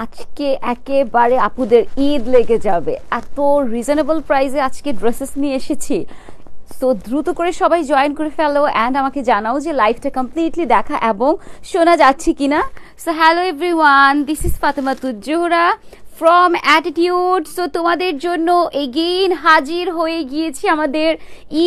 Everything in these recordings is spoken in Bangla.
আজকে একেবারে আপুদের ঈদ লেগে যাবে, এত রিজনেবল প্রাইসে আজকে ড্রেসেস নিয়ে এসেছি। সো দ্রুত করে সবাই জয়েন করে ফেলো অ্যান্ড আমাকে জানাও যে লাইভটা কমপ্লিটলি দেখা এবং শোনা যাচ্ছে কিনা। So hello everyone, this is Fatematuz Zohra from attitude. So তোমাদের জন্য এগেইন হাজির হয়ে গিয়েছি আমাদের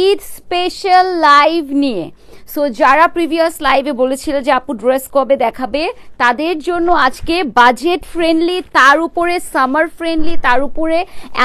ঈদ স্পেশাল লাইভ নিয়ে। সো যারা প্রিভিয়াস লাইভে বলেছিল যে আপু ড্রেস কবে দেখাবে, তাদের জন্য আজকে বাজেট ফ্রেন্ডলি, তার উপরে সামার ফ্রেন্ডলি, তার উপরে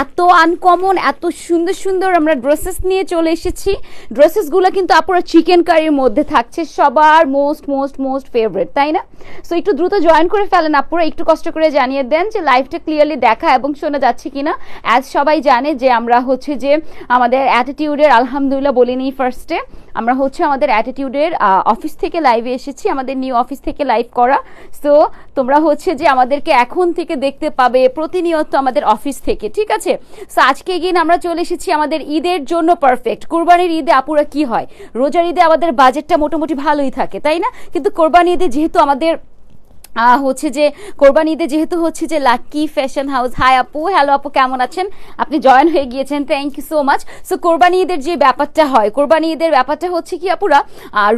এত আনকমন, এত সুন্দর সুন্দর আমরা ড্রেসেস নিয়ে চলে এসেছি। ড্রেসেসগুলো কিন্তু আপুরা চিকেন কারির মধ্যে থাকছে, সবার মোস্ট মোস্ট মোস্ট ফেভারিট, তাই না? সো একটু দ্রুত জয়েন করে ফেলেন আপুরা, একটু কষ্ট করে জানিয়ে দেন যে লাইভটা ক্লিয়ারলি দেখা এবং শোনা যাচ্ছে কিনা। অ্যাজ সবাই জানে যে আমরা হচ্ছে যে আমাদের অ্যাটিটিউডের আলহামদুলিল্লাহ বলিনি ফার্স্টে, আমরা হচ্ছে আমাদের অ্যাটিটিউডের অফিস থেকে লাইভে এসেছি, আমাদের নিউ অফিস থেকে লাইভ করা। সো তোমরা হচ্ছে যে আমাদেরকে এখন থেকে দেখতে পাবে প্রতিনিয়ত আমাদের অফিস থেকে, ঠিক আছে? সো আজকে গিয়ে আমরা চলে এসেছি আমাদের ঈদের জন্য পারফেক্ট। কোরবানির ঈদে আপুরা কি হয়, রোজার ঈদে আমাদের বাজেটটা মোটামুটি ভালোই থাকে, তাই না? কিন্তু কোরবানি ঈদে যেহেতু আমাদের হচ্ছে যে কোরবানি ঈদে যেহেতু হচ্ছে যে লাকি ফ্যাশন হাউস, হাই আপু, হ্যালো আপু, কেমন আছেন? আপনি জয়েন হয়ে গিয়েছেন, thank you so much. So কোরবানি ঈদের যে ব্যাপারটা হয়, কোরবানি ঈদের ব্যাপারটা হচ্ছে কি আপুরা,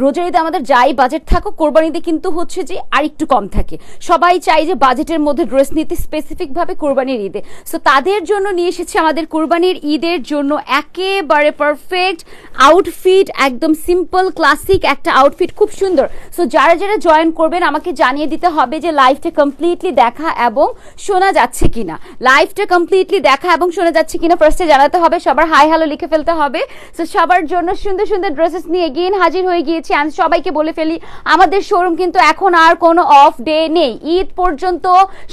রোজার ঈদে আমাদের যাই বাজেট থাকুক, কোরবানি ঈদে কিন্তু হচ্ছে যে আর একটু কম থাকে। সবাই চাই যে বাজেটের মধ্যে ড্রেস নিতে স্পেসিফিকভাবে কোরবানির ঈদে। সো তাদের জন্য নিয়ে এসেছে আমাদের কোরবানির ঈদের জন্য একেবারে পারফেক্ট আউটফিট, একদম সিম্পল ক্লাসিক একটা আউটফিট, খুব সুন্দর। সো যারা যারা জয়েন করবেন আমাকে জানিয়ে দিতে হবে যে লাইভটা কমপ্লিটলি দেখা এবং শোনা যাচ্ছে কিনা। লাইভটা কমপ্লিটলি দেখা এবং শোনা যাচ্ছে কিনা ফার্স্টে জানাতে হবে, সবার হাই হ্যালো লিখে ফেলতে হবে। সো সবার জন্য সুন্দর সুন্দর ড্রেসেস নিয়ে এগেইন হাজির হয়ে গিয়েছি। আমি সবাইকে বলে ফেলি, আমাদের শোরুম কিন্তু এখন আর কোনো অফ ডে নেই, ঈদ পর্যন্ত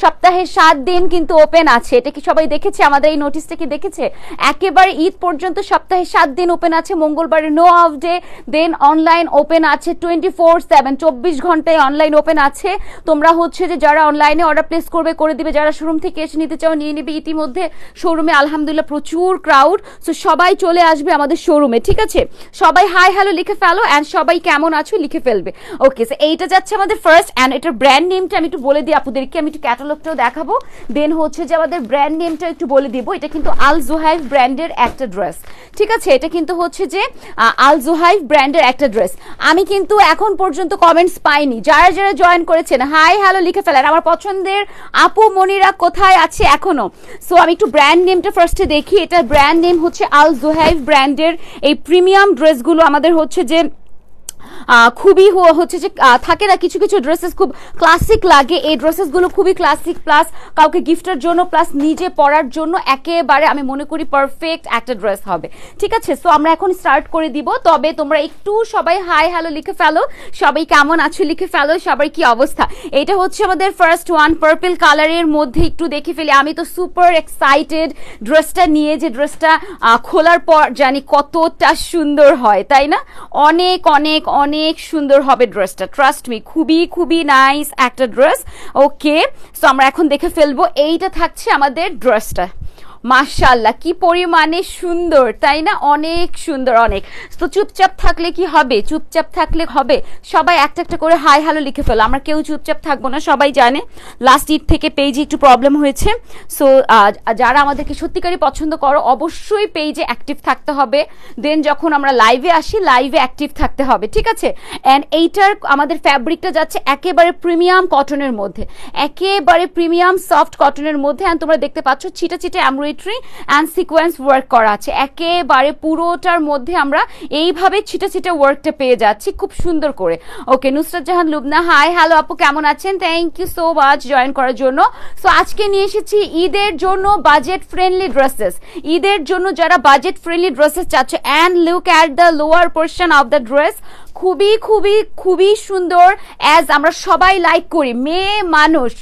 সপ্তাহে 7 দিন কিন্তু ওপেন আছে। এটা কি সবাই দেখেছে? আমাদের এই নোটিশটা কি দেখেছে? একেবারে ঈদ পর্যন্ত সপ্তাহে 7 দিন ওপেন আছে, মঙ্গলবারে no off day. Then online open আছে 24/7, 24 ঘন্টায় অনলাইন ওপেন আছে। তোমরা হচ্ছে যে যারা অনলাইনে অর্ডার প্লেস করবে করে দিবে, যারা শোরুম থেকে এসে নিতে চাও নিয়ে নিবে। ইতিমধ্যে শোরুমে আলহামদুলিল্লাহ প্রচুর ক্রাউড, সো সবাই চলে আসবে আমাদের শোরুমে, ঠিক আছে? সবাই হাই হ্যালো লিখে ফেলো অ্যান্ড সবাই কেমন আছো লিখে ফেলবে। ওকে, সো এইটা যাচ্ছে আমাদের ফার্স্ট অ্যান্ড এটার ব্র্যান্ড নেমটা আমি একটু বলে দিই আপুদেরকে, আমি একটু ক্যাটালগটাও দেখাবো। দেন হচ্ছে যে আমাদের ব্র্যান্ড নেমটা একটু বলে দিব। এটা কিন্তু আল জুহাইফ ব্র্যান্ডের একটা ড্রেস, ঠিক আছে? এটা কিন্তু হচ্ছে যে আল জুহাইফ ব্র্যান্ডের একটা ড্রেস। আমি কিন্তু এখন পর্যন্ত কমেন্টস পাইনি, যারা যারা জয়েন করেছেন হাই হ্যালো লিখে ফেলেন। আমার পছন্দের আপু মনিরা কোথায় আছে এখনো? সো আমি একটু ব্র্যান্ড নেমটা ফার্স্টে দেখি। এটার ব্র্যান্ড নেম হচ্ছে আল জুহাইফ ব্র্যান্ডের এই প্রিমিয়াম ড্রেসগুলো আমাদের হচ্ছে যে খুবই হচ্ছে যে থাকে না কিছু কিছু ড্রেসেস খুব ক্লাসিক লাগে, এই ড্রেসেসগুলো খুবই ক্লাসিক, প্লাস কাউকে গিফটের জন্য প্লাস নিজে পরার জন্য একেবারে আমি মনে করি পারফেক্ট একটা ড্রেস হবে, ঠিক আছে? সো আমরা এখন স্টার্ট করে দিব, তবে তোমরা একটু সবাই হাই হ্যালো লিখে ফেলো, সবাই কেমন আছো লিখে ফেলো, সবার কি অবস্থা। এটা হচ্ছে আমাদের ফার্স্ট ওয়ান, পার্পল কালারের মধ্যে একটু দেখে ফেলি। আমি তো সুপার এক্সাইটেড ড্রেসটা নিয়ে, যে ড্রেসটা খোলার পর জানি কতটা সুন্দর হয়, তাই না? অনেক অনেক অনেক সুন্দর হবে ড্রেসটা, ট্রাস্ট মি, খুবই খুবই নাইস একটা ড্রেস। ওকে, সো আমরা এখন দেখে ফেলবো। এইটা থাকছে আমাদের ড্রেসটা, মাশাআল্লাহ কি পরিমাণে সুন্দর, তাই না? অনেক সুন্দর, অনেক। তো চুপচাপ থাকলে কি হবে? চুপচাপ থাকলে হবে? সবাই একটা একটা করে হাই হ্যালো লিখে ফেলো। আমরা কেউ চুপচাপ থাকবো না, সবাই জানে লাস্ট ঈদ থেকে পেজে একটু প্রবলেম হয়েছে। সো যারা আমাদেরকে সত্যিকারই পছন্দ করো অবশ্যই পেজে অ্যাক্টিভ থাকতে হবে। দেন যখন আমরা লাইভে আসি লাইভে অ্যাক্টিভ থাকতে হবে, ঠিক আছে? অ্যান্ড এইটার আমাদের ফ্যাব্রিকটা যাচ্ছে একেবারে প্রিমিয়াম কটনের মধ্যে, একেবারে প্রিমিয়াম সফট কটনের মধ্যে। অ্যান্ড তোমরা দেখতে পাচ্ছ ছিটা ছিটে এমব্রয়ডারি অ্যান্ড সিকোয়েন্স ওয়ার্ক করা আছে, একেবারে পুরোটার মধ্যে আমরা এইভাবে ছিটা ছিটা ওয়ার্কটা পেয়ে যাচ্ছি খুব সুন্দর করে। Okay, Nusrat Jahan Lubna, hi hello আপু, কেমন আছেন? Thank you so much join করার জন্য। সো আজকে নিয়ে এসেছি ঈদের জন্য বাজেট ফ্রেন্ডলি ড্রেসেস, ঈদের জন্য যারা বাজেট ফ্রেন্ডলি ড্রেসেস চাচ্ছে। And look at the lower portion of the dress, খুবই খুবই খুবই সুন্দর। অ্যাজ আমরা সবাই লাইক করি, মেয়ে মানুষ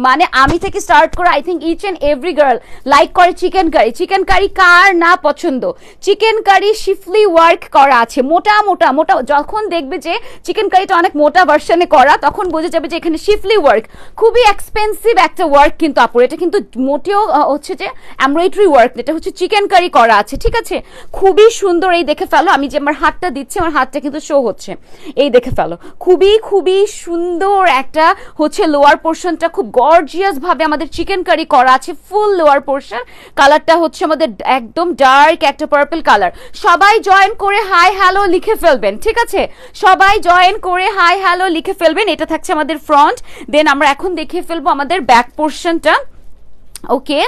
মানে আমি থেকে স্টার্ট করে I think each and every girl like করে চিকেন কারি। চিকেন কারি কার না পছন্দ? চিকেন কারি শিফলি ওয়ার্ক করা আছে, মোটা মোটা মোটা। যখন দেখবে যে চিকেন কারিটা অনেক মোটা ভার্সনে করা, তখন বোঝা যাবে যে এখানে শিফলি ওয়ার্ক, খুবই এক্সপেন্সিভ একটা ওয়ার্ক কিন্তু আপুর। এটা কিন্তু মোটেও হচ্ছে যে এমব্রয়ডারি ওয়ার্ক, এটা হচ্ছে চিকেন কারি করা আছে, ঠিক আছে? খুবই সুন্দর। এই দেখে ফেলো, আমি যে আমার হাতটা দিচ্ছি আমার হাতটা কিন্তু শো হচ্ছে, হচ্ছে, এই দেখে ফেলো খুবই খুবই সুন্দর একটা হচ্ছে লোয়ার পোর্শনটা, খুব গর্জিয়াস ভাবে আমাদের চিকেন কারি করা আছে, ফুল লোয়ার পোর্শন। কালারটা হচ্ছে আমাদের একদম ডার্ক একটা পার্পল কালার। সবাই জয়েন করে হাই হ্যালো লিখে ফেলবেন, ঠিক আছে? সবাই জয়েন করে হাই হ্যালো লিখে ফেলবেন। এটা থাকছে আমাদের ফ্রন্ট, দেন আমরা এখন দেখিয়ে ফেলবো আমাদের ব্যাক পোর্শনটা। ওকে,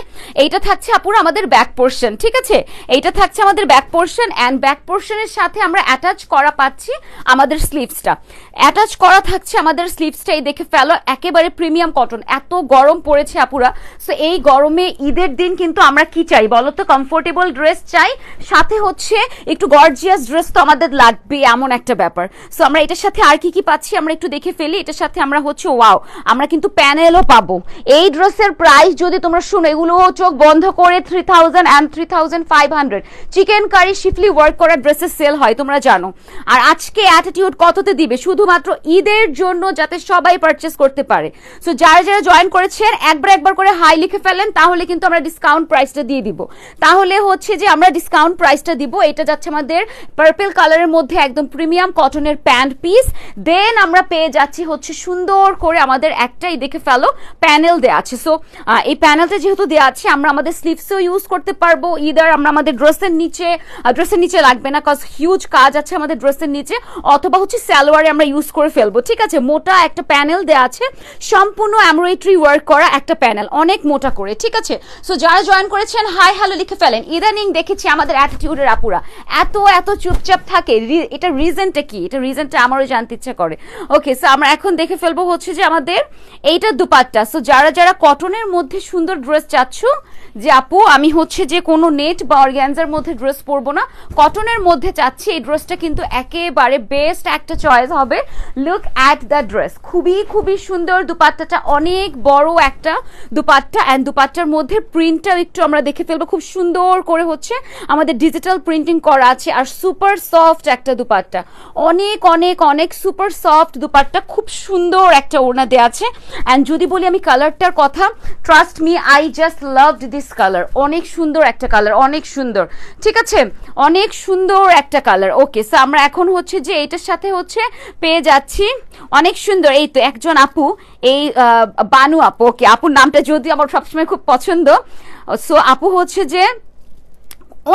এইটা থাকছে আপুর আমাদের ব্যাক পোর্শন, ঠিক আছে? এইটা থাকছে আমাদের ব্যাক পোর্শন, অ্যান্ড ব্যাক পোর্শনের সাথে আমরা অ্যাটাচ করা পাচ্ছি আমাদের স্লিভসটা, অ্যাটাচ করা থাকছে আমাদের স্লিভসটা। এই দেখে ফেলো একেবারে প্রিমিয়াম কটন। এত গরম পড়েছে আপুরা, সো এই গরমে ঈদের দিন কিন্তু আমরা কি চাই বলো তো? কমফোর্টেবল ড্রেস চাই, সাথে হচ্ছে একটু গর্জিয়াস ড্রেস তো আমাদের লাগবে, এমন একটা ব্যাপার। সো আমরা এটার সাথে আর কি কি পাচ্ছি আমরা একটু দেখে ফেলি। এটার সাথে আমরা হচ্ছে ওয়াও, আমরা কিন্তু প্যানেলও পাবো। এই ড্রেসের প্রাইস যদি তোমরা শুনো, এগুলো চোখ বন্ধ করে 3000 and 3500 chicken curry schiffli work করা ড্রেসের সেল হয়, তোমরা জানো। আর আজকে অ্যাটিটিউড কততে দিবে শুধুমাত্র ঈদের জন্য, যাতে সবাই পারচেস করতে পারে। সো যারা যারা জয়েন করেছেন একবার করে হাই লিখে ফেলেন, তাহলে কিন্তু আমরা ডিসকাউন্ট প্রাইসটা দিয়ে দিব। তাহলে হচ্ছে যে আমরা ডিসকাউন্ট প্রাইসটা দিব। এটা যাচ্ছে আমাদের পার্পল কালারের মধ্যে একদম প্রিমিয়াম কটনের প্যান্ট পিস। দেন আমরা পেয়ে যাচ্ছি হচ্ছে সুন্দর করে আমাদের একটাই দেখে ফেলো প্যানেল দেওয়া আছে। সো এই প্যানেলটা যেহেতু দেওয়া আছে, আমরা আমাদের স্লিভসেও ইউজ করতে পারবো, ইদার আমরা আমাদের ড্রেসের নিচে লাগবে না, কজ হিউজ কাজ আছে আমাদের ড্রেসের নিচে, অথবা হচ্ছে সালোয়ারে আমরা ইউজ করে ফেলবো, ঠিক আছে? মোটা একটা প্যানেল দেওয়া আছে, সম্পূর্ণ এমব্রয়ডারি ওয়ার্ক করা একটা প্যানেল, অনেক মোটা করে, ঠিক আছে? সো যারা জয়েন করেছেন হাই হ্যালো লিখে ফেলেন। ইদানিং দেখেছি আমাদের অ্যাটিটিউডের আপুরা এত চুপচাপ থাকে, এটা রিজনটা কি? এটা রিজনটা আমারও জানতে ইচ্ছা করে। ওকে, সো আমরা এখন দেখে ফেলবো হচ্ছে যে আমাদের এইটা দুপাট্টা। সো যারা যারা কটনের মধ্যে সুন্দর ড্রেস চাচ্ছ, যে আপু আমি হচ্ছে যে কোনো নেট বা অর্গানজার মধ্যে ড্রেস পরবো না, কটনের মধ্যে চাচ্ছি, এই ড্রেসটা কিন্তু একেবারে বেস্ট একটা চয়েস হবে। লুক অ্যাট দ্য ড্রেস, খুবই খুবই সুন্দর। দুপাট্টাটা অনেক বড় একটা দুপাট্টা, অ্যান্ড দুপাট্টার মধ্যে প্রিন্টটাও একটু আমরা দেখে ফেলবো, খুব সুন্দর করে হচ্ছে আমাদের ডিজিটাল প্রিন্টিং করা আছে, আর সুপার সফট একটা দুপাট্টা, অনেক অনেক অনেক সুপার সফট দুপাট্টা, খুব সুন্দর একটা ওড়না দেওয়া আছে। অ্যান্ড যদি বলি আমি কালারটার কথা, trust me I just loved this colour, অনেক সুন্দর একটা কালার, অনেক সুন্দর, ঠিক আছে? অনেক সুন্দর একটা কালার। ওকে, সো আমরা এখন হচ্ছে যে এইটার সাথে হচ্ছে পেয়ে যাচ্ছি অনেক সুন্দর, এই তো একজন আপু, এই বানু আপু, ওকে আপুর নামটা যদি আমার সবসময় খুব পছন্দ। সো আপু হচ্ছে যে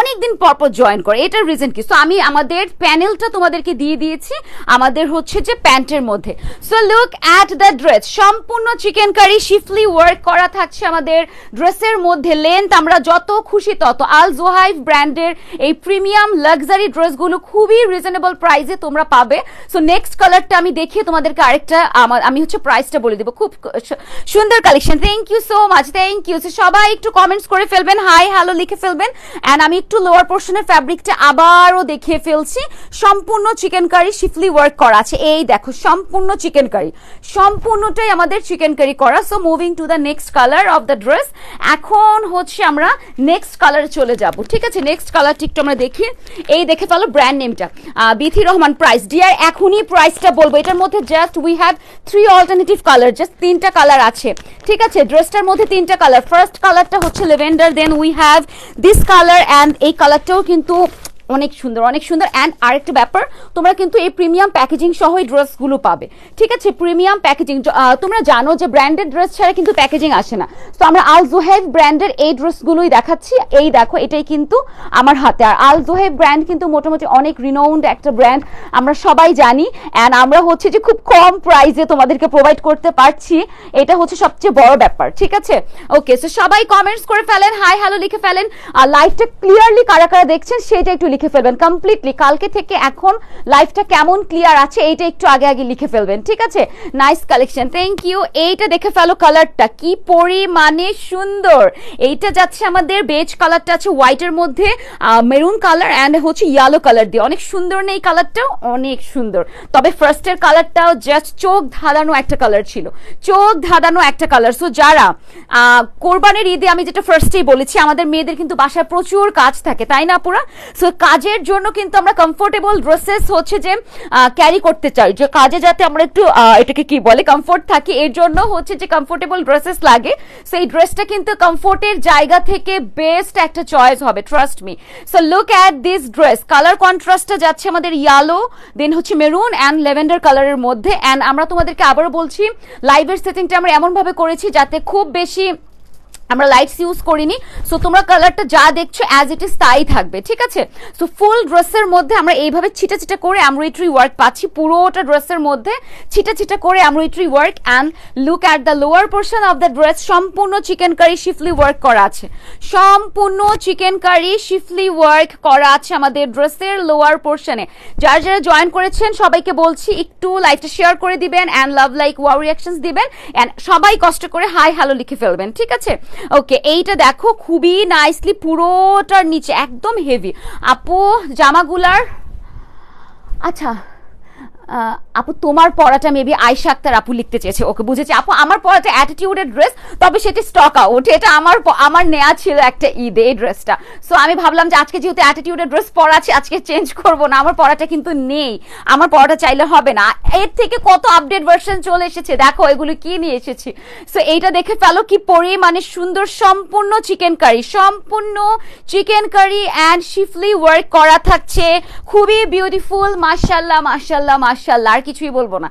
অনেকদিন পরপর জয়েন করে, এটার রিজন কি? সো আমি আমাদের প্যানেলটা তোমাদেরকে দিয়ে দিয়েছি আমাদের হচ্ছে যে প্যান্টের মধ্যে। So look at the dress, সম্পূর্ণ চিকেন কারি শিফলি ওয়ার্ক করা থাকছে আমাদের ড্রেসের মধ্যে। লেন্থ আমরা যত খুশি তত। আল জোহাইভ ব্র্যান্ডের এই প্রিমিয়াম লাক্সারি ড্রেসগুলো খুবই রিজনেবল প্রাইসে তোমরা পাবে। সো নেক্সট কালারটা আমি দেখিয়ে তোমাদেরকে আরেকটা আমি হচ্ছে প্রাইসটা বলে দেবো। খুব সুন্দর collection, thank you so much, thank you. সবাই একটু কমেন্টস করে ফেলবেন, হাই হ্যালো লিখে ফেলবেন। অ্যান্ড আমি একটু লোয়ার পোর্শনের ফ্যাব্রিকটা আবারও দেখিয়ে ফেলছি, সম্পূর্ণ চিকেন কারি শিফলি ওয়ার্ক করা আছে। এই দেখো সম্পূর্ণ চিকেন কারি, সম্পূর্ণটাই আমাদের চিকেন কারি করা। So moving to the next colour of the dress. এখন হচ্ছে আমরা নেক্সট কালারে চলে যাব, ঠিক আছে? নেক্সট কালারটি একটু আমরা দেখি। এই দেখে ফেলো ব্র্যান্ড নেমটা বিথি রহমান। প্রাইস ডিয়ার এখনই প্রাইসটা বলবো। এটার মধ্যে just we have 3 alternative colour, just 3টা কালার আছে, ঠিক আছে? ড্রেসটার মধ্যে 3টা কালার। ফার্স্ট কালারটা হচ্ছে lavender, then we have this colour, and এই কালারটাও কিন্তু অনেক সুন্দর, অনেক সুন্দর। অ্যান্ড আরেকটা ব্যাপার, তোমরা কিন্তু এই প্রিমিয়াম প্যাকেজিং সহ এই ড্রেসগুলো পাবে, ঠিক আছে? প্রিমিয়াম প্যাকেজিং, তোমরা জানো যে ব্র্যান্ডেড ড্রেস ছাড়া কিন্তু প্যাকেজিং আসে না। তো আমরা আল জোহেব ব্র্যান্ডের এই ড্রেসগুলোই দেখাচ্ছি। এই দেখো, এটাই কিন্তু আমার হাতে। আর আল জোহেব ব্র্যান্ড কিন্তু মোটামুটি অনেক রিনাউন্ড একটা ব্র্যান্ড, আমরা সবাই জানি। অ্যান্ড আমরা হচ্ছে যে খুব কম প্রাইসে তোমাদেরকে প্রোভাইড করতে পারছি, এটা হচ্ছে সবচেয়ে বড় ব্যাপার, ঠিক আছে? ওকে, সো সবাই কমেন্টস করে ফেলেন, হাই হ্যালো লিখে ফেলেন। আর লাইভটা ক্লিয়ারলি কারা কারা দেখছেন সেটা একটু লিখে ফেলবেন কমপ্লিটলি। কালকে থেকে এখন লাইভটা কেমন ক্লিয়ার আছে এইটা একটু আগে আগে লিখে ফেলবেন, ঠিক আছে? Nice collection, thank you. এইটা দেখে ফেলো, কালারটা কি পরিমাণে সুন্দর। এইটা যাচ্ছে আমাদের বেজ কালারটা আছে হোয়াইটের মধ্যে, মেরুন কালার অ্যান্ড হচ্ছে ইয়েলো কালার দিয়ে, অনেক সুন্দর নেই কালারটাও, অনেক সুন্দর। তবে ফার্স্টের কালারটাও জাস্ট চোখ ধাঁধানো একটা কালার ছিল, চোখ ধাঁধানো একটা কালার। সো যারা কোরবানির ঈদে, আমি যেটা ফার্স্টেই বলেছি, আমাদের মেয়েদের কিন্তু বাসায় প্রচুর কাজ থাকে, তাই না পুরা? সো কাজের জন্য কিন্তু আমরা কমফোর্টেবল ড্রেসেস হচ্ছে যে ক্যারি করতে চাই, যে কাজে যাতে আমরা একটু এটাকে কি বলে কমফোর্ট থাকি, এর জন্য হচ্ছে যে কমফোর্টেবল ড্রেসেস লাগে। সেই ড্রেসটা কিন্তু কমফোর্টের জায়গা থেকে বেস্ট একটা চয়েস হবে, trust me. So look at this dress, colour কন্ট্রাস্টটা যাচ্ছে আমাদের ইয়েলো, দেন হচ্ছে মেরুন অ্যান্ড ল্যাভেন্ডার কালারের মধ্যে। অ্যান্ড আমরা তোমাদেরকে আবারও বলছি, লাইভের সেটিংটা আমরা এমন ভাবে করেছি যাতে খুব বেশি আমরা লাইটস ইউজ করিনি। সো তোমরা কালারটা যা দেখছো অ্যাজ ইট ইজ তাই থাকবে, ঠিক আছে। সো ফুল ড্রেসের মধ্যে আমরা এইভাবে ছিটা ছিটা করে এমব্রয়ডারি ওয়ার্ক পাচ্ছি, পুরোটা ড্রেসের মধ্যে ছিটা ছিটা করে embroidery work. And look at the lower portion of the dress, সম্পূর্ণ চিকেন কারি শিফলি ওয়ার্ক করা আছে, সম্পূর্ণ চিকেন কারি শিফলি ওয়ার্ক করা আছে আমাদের ড্রেসের লোয়ার পোর্শনে। যারা যারা জয়েন করেছেন সবাইকে বলছি একটু লাইভটা শেয়ার করে দিবেন and love like wow reactions দিবেন অ্যান্ড সবাই কষ্ট করে হাই হ্যালো লিখে ফেলবেন, ঠিক আছে। ওকে, এইটা দেখো খুবই নাইসলি পুরোটার নিচে একদম হেভি। আপু জামাগুলার, আচ্ছা আপু তোমার পড়াটা মেবি আয়শা আক্তার আপু লিখতে চেয়েছে, ওকে বুঝেছি আপু। আমার পড়াটা অ্যাটিটিউডের ড্রেস, তবে সেটা স্টক আউট, এটা আমার নেয়া ছিল একটা ঈদে এই ড্রেসটা। সো আমি ভাবলাম যে আজকে যেহেতু অ্যাটিটিউডের ড্রেস পরা আছে আজকে চেঞ্জ করব না, আমার পড়াটা কিন্তু নেই, আমার পড়াটা চাইলে হবে না। এর থেকে কত আপডেট ভার্সন চলে এসেছে, দেখো এগুলো কি নিয়ে এসেছি। সো এইটা দেখে ফেলো কি পরিমাণে সুন্দর, সম্পূর্ণ চিকেন কারি, সম্পূর্ণ chicken curry and schiffli work করা থাকছে, খুবই বিউটিফুল। মাশাআল্লাহ মাশাআল্লাহ মাশাআল্লাহ, আর কিছুই বলবো না,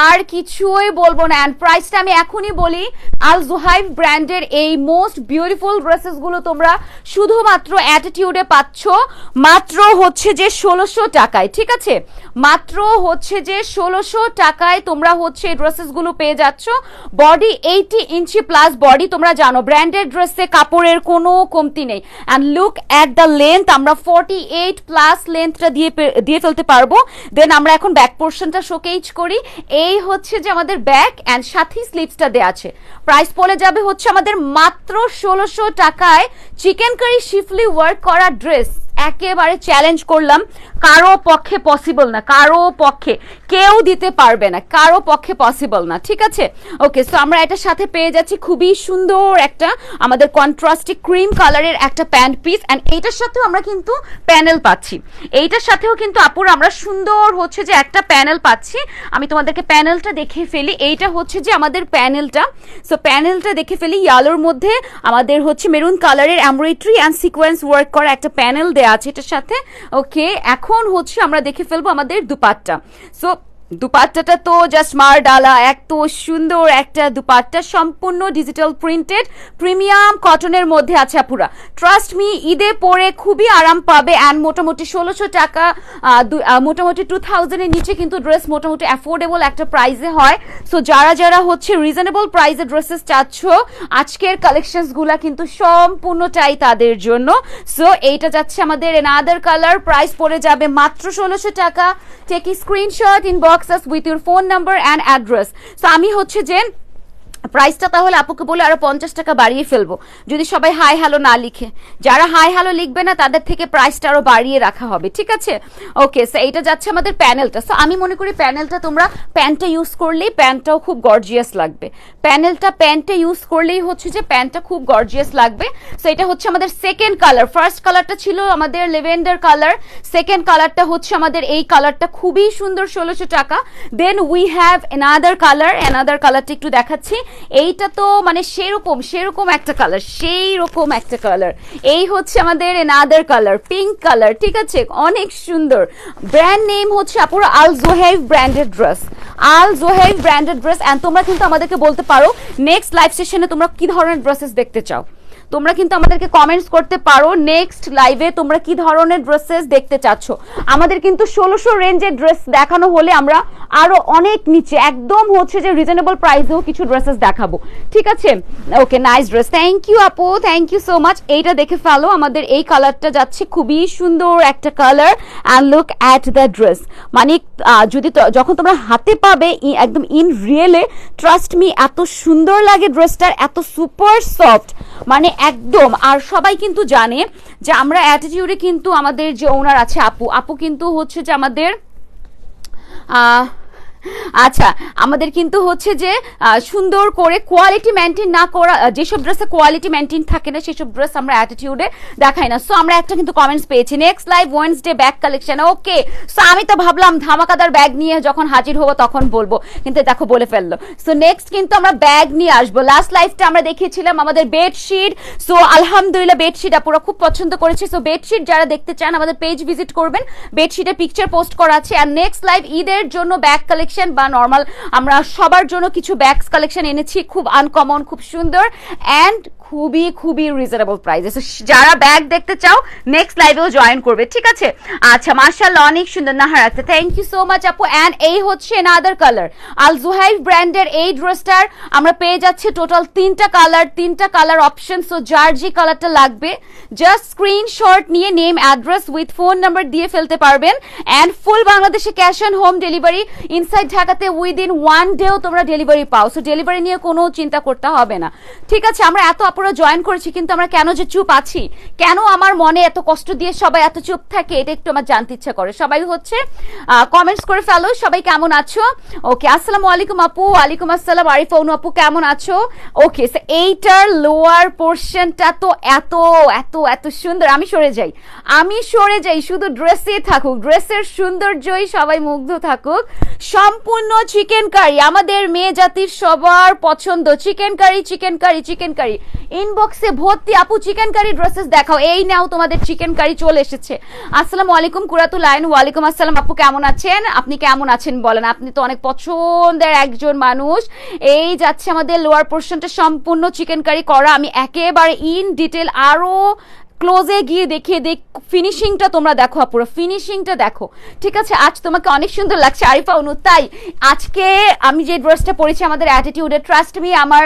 আর কিছুই বলবো না। এন্ড প্রাইসটা আমি এখনই বলি, আল জুহাইব ব্র্যান্ডের এই মোস্ট বিউটিফুল ড্রেসেস গুলো তোমরা শুধুমাত্র অ্যাটিটিউডে পাচ্ছ মাত্র হচ্ছে যে 1600 টাকায়, ঠিক আছে। মাত্র হচ্ছে যে 1600 টাকায় তোমরা হচ্ছে এই ড্রেসেস গুলো পেয়ে যাচ্ছ। বডি 80 ইঞ্চি প্লাস বডি, তোমরা জানো ব্র্যান্ডেড ড্রেসে কাপড়ের কোনো কমতি নেই। And look at the length, আমরা 48 প্লাস লেন্থটা দিয়ে ফেলতে পারবো। দেন আমরা এখন ব্যাক পোর্শনটা শোকেজ করি, এই হচ্ছে যে আমাদের ব্যাক অ্যান্ড সাথে স্লিভসটা দেয়া আছে। প্রাইস পড়ে যাবে হচ্ছে আমাদের মাত্র 1600 টাকায় চিকেন কারি শিফলি ওয়ার্ক করা ড্রেস। একেবারে চ্যালেঞ্জ করলাম, কারো পক্ষে পসিবল না, কারো পক্ষে কেউ দিতে পারবে না, কারো পক্ষে পসিবল না, ঠিক আছে। ওকে, সো আমরা এটার সাথে পেয়ে যাচ্ছি খুবই সুন্দর একটা আমাদের কন্ট্রাস্টি ক্রিম কালারের একটা প্যান্ট পিস। অ্যান্ড এইটার সাথেও আমরা কিন্তু প্যানেল পাচ্ছি, এইটার সাথেও কিন্তু আপুর আমরা সুন্দর হচ্ছে যে একটা প্যানেল পাচ্ছি। আমি তোমাদেরকে প্যানেলটা দেখে ফেলি, এইটা হচ্ছে যে আমাদের প্যানেলটা। সো প্যানেলটা দেখে ফেলি, ইয়ালোর মধ্যে আমাদের হচ্ছে মেরুন কালারের এমব্রয়ডারি অ্যান্ড সিকোয়েন্স ওয়ার্ক করা একটা প্যানেল দেয়া আছে এটার সাথে। ওকে, এখন হচ্ছে আমরা দেখে ফেলবো আমাদের দুপাট্টা। সো দুপাট্টাটা তো জাস্ট মার ডালা, এত সুন্দর একটা দুপাট্টা, সম্পূর্ণ ডিজিটাল প্রিন্টেড প্রিমিয়াম কটনের মধ্যে আছে আপুরা। ট্রাস্ট মি, ঈদে পরে খুবই আরাম পাবে। অ্যান্ড মোটামুটি 1600 টাকা, মোটামুটি 2000 এর নিচে কিন্তু ড্রেস মোটামুটি অ্যাফোর্ডেবল একটা প্রাইসে হয়। সো যারা যারা হচ্ছে রিজনেবল প্রাইসে ড্রেসেস চাচ্ছ, আজকের কালেকশনস গুলা কিন্তু সম্পূর্ণটাই তাদের জন্য। সো এইটা যাচ্ছে আমাদের এনাদার কালার, প্রাইস পড়ে যাবে মাত্র 1600 টাকা। Take screenshot, inbox us with your phone number and address. So আমি হচ্ছে যে প্রাইসটা তাহলে আপুকে বলে আরো 50 টাকা বাড়িয়ে ফেলবো যদি সবাই হাই হ্যালো না লিখে। যারা হাই হ্যালো লিখবে না তাদের থেকে প্রাইসটা আরো বাড়িয়ে রাখা হবে, ঠিক আছে। ওকে, সো এইটা যাচ্ছে আমাদের প্যানেলটা। সো আমি মনে করি প্যানেলটা তোমরা প্যান্টটা ইউজ করলেই প্যান্টটাও খুব গর্জিয়াস লাগবে, প্যান্টটা ইউজ করলেই হচ্ছে যে প্যান্টটা খুব গর্জিয়াস লাগবে। সো এটা হচ্ছে আমাদের সেকেন্ড কালার, ফার্স্ট কালারটা ছিল আমাদের লেভেন্ডার কালার, সেকেন্ড কালারটা হচ্ছে আমাদের এই কালারটা, খুবই সুন্দর, 1600 টাকা। দেন উই হ্যাভ এনাদার কালারটা একটু দেখাচ্ছি। এইটা তো মানে সেরকম একটা কালার, সেই রকম একটা কালার। এই হচ্ছে আমাদের এনাদার কালার, পিঙ্ক কালার, ঠিক আছে, অনেক সুন্দর। ব্র্যান্ড নেম হচ্ছে আপুরা Al Zoheb branded dress, Al Zoheb branded dress. And তোমরা কিন্তু আমাদেরকে বলতে পারো নেক্সট লাইভ সেশনে তোমরা কি ধরনের ড্রেসেস দেখতে চাও, তোমরা কিন্তু আমাদেরকে কমেন্টস করতে পারো নেক্সট লাইভে তোমরা কি ধরনের ড্রেসেস দেখতে চাচ্ছ। আমাদের কিন্তু 1600 রেঞ্জের ড্রেস দেখানো হলে আমরা আরো অনেক নিচে একদম হচ্ছে যে রিজনেবল প্রাইসেও কিছু ড্রেসেস দেখাবো, ঠিক আছে। ওকে, নাইস ড্রেস, থ্যাংক ইউ আপু, থ্যাংক ইউ সো মাচ। এইটা দেখে ফেলো, আমাদের এই কালারটা যাচ্ছে খুবই সুন্দর একটা colour. And look at the dress, মানে যদি যখন তোমরা হাতে পাবে একদম ইন রিয়েলে, ট্রাস্ট মি এত সুন্দর লাগে ড্রেসটার, এত সুপার সফট, মানে একদম। আর সবাই কিন্তু জানে যে আমরা অ্যাটিটিউডে কিন্তু আমাদের যে ওনার আছে আপু কিন্তু হচ্ছে যে আমাদের আচ্ছা আমাদের কিন্তু হচ্ছে যে সুন্দর করে কোয়ালিটি মেনটেন না করা, যেসব ড্রেসে কোয়ালিটি মেনটেন থাকে না সেসব ড্রেস আমরা অ্যাটিটিউডে দেখাই না। সো আমরা একটা কিন্তু কমেন্টস পেয়েছি, next live Wednesday bag collection. Okay, so আমি তো ভাবলাম ধামাকাদার ব্যাগ নিয়ে যখন হাজির হবো তখন বলবো, কিন্তু দেখো বলে ফেললো। সো নেক্সট কিন্তু আমরা ব্যাগ নিয়ে আসবো। লাস্ট লাইভটা আমরা দেখিয়েছিলাম আমাদের বেডশিট। সো আলহামদুলিল্লাহ বেডশিট আপুরা খুব পছন্দ করেছে। সো বেডশিট যারা দেখতে চান আমাদের পেজ ভিজিট করবেন, বেডশিটের পিকচার পোস্ট করা আছে। আর নেক্সট লাইভ ঈদের জন্য ব্যাগ কালেকশন বা নর্মাল আমরা সবার জন্য কিছু ব্যাগস কালেকশন এনেছি, খুব আনকমন, খুব সুন্দর অ্যান্ড খুবই খুবই রিজনেবল প্রাইসে। যারা ব্যাগ দেখতে চাও নেক্সট লাইভেও জয়েন করবে, ঠিক আছে? আচ্ছা মাশাআল্লাহ অনেক সুন্দর নাহার রাখতে, থ্যাংক ইউ সো মাচ আপু। অ্যান্ড এই হচ্ছে নাদার কালার, আল জুহাইব ব্র্যান্ডের এই ড্রেসটার আমরা পেয়ে যাচ্ছি টোটাল তিনটা কালার অপশন। সো যার যে কালারটা লাগবে জাস্ট স্ক্রিনশট নিয়ে name address with phone number দিয়ে ফেলতে পারবেন। অ্যান্ড ফুল বাংলাদেশে cash on home delivery, inside ঢাকাতে উইদিন 1 ডেও তোমরা ডেলিভারি পাও। সো ডেলিভারি নিয়ে কোনো চিন্তা করতে হবে না, ঠিক আছে? আমরা এত আপুরা জয়েন করেছি, কিন্তু আমরা কেন যে চুপ আছি, কেন আমার মনে এত কষ্ট দিয়ে সবাই এত চুপ থাকে, এটা একটু আমার জানতে ইচ্ছা করে। সবাই হচ্ছে কমেন্টস করে ফেলো, সবাই কেমন আছো? ওকে, আসসালামু আলাইকুম আপু। ওয়ালাইকুম আসসালাম আরিফা অনু আপু, কেমন আছো? ওকে, এইটার লোয়ার পোর্শনটা তো এত এত এত সুন্দর। আমি সরে যাই, শুধু ড্রেসে থাকুক, ড্রেসের সৌন্দর্যই সবাই মুগ্ধ থাকুক। সম্পূর্ণ চিকেন কারি, আমাদের মেয়ে জাতির সবার পছন্দ চিকেন কারি। ইনবক্সে ভর্তি আপু চিকেন কারি ড্রেসেস দেখাও, এই নাও তোমাদের চিকেন কারি চলে এসেছে। আসসালামু আলাইকুম কুরাতুল আইন। ওয়ালাইকুম আসসালাম আপু, কেমন আছেন? আপনি কেমন আছেন বলেন, আপনি তো অনেক পছন্দের একজন মানুষ। এই যাচ্ছে আমাদের লোয়ার পোর্শনটা সম্পূর্ণ চিকেন কারি করা। আমি একেবারে ইন ডিটেল আরো ক্লোজে গিয়ে দেখিয়ে ফিনিশিংটা তোমরা দেখো, পুরো ফিনিশিংটা দেখো, ঠিক আছে? আজ তোমাকে অনেক সুন্দর লাগছে আরিফা অনু। তাই আজকে আমি যে ড্রেসটা পরেছি আমাদের অ্যাটিটিউডে, ট্রাস্ট মি আমার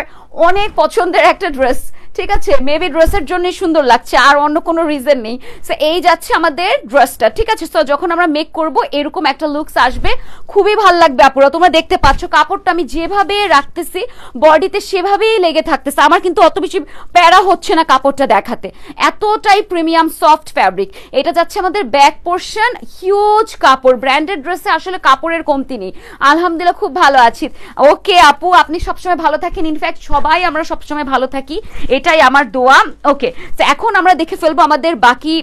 অনেক পছন্দের একটা ড্রেস, ঠিক আছে? মেবি ড্রেসের জন্যই সুন্দর লাগছে, আর অন্য কোনো রিজন নেই। সো এই যাচ্ছে আমাদের ড্রেসটা, ঠিক আছে? সো যখন আমরা মেক করব এরকম একটা লুকস আসবে, খুবই ভালো লাগবে আপুরা। তোমরা দেখতে পাচ্ছ কাপড়টা আমি যেভাবে রাখতেছি বডিতে সেভাবেই লেগে থাকতেছে, আমার কিন্তু অত বেশি প্যারা হচ্ছে না কাপড়টা দেখাতে, এতটাই প্রিমিয়াম সফট ফ্যাব্রিক। এটা যাচ্ছে আমাদের ব্যাক পোর্শন, হিউজ কাপড়। ব্র্যান্ডেড ড্রেসে আসলে কাপড়ের কমতি নেই, আলহামদুলিল্লাহ খুব ভালো আছি। ওকে আপু, আপনি সবসময় ভালো থাকেন, ইনফ্যাক্ট সবাই আমরা সবসময় ভালো থাকি, এটাই আমার দোয়া। ওকে, তো এখন আমরা দেখে ফেলবো আমাদের বাকি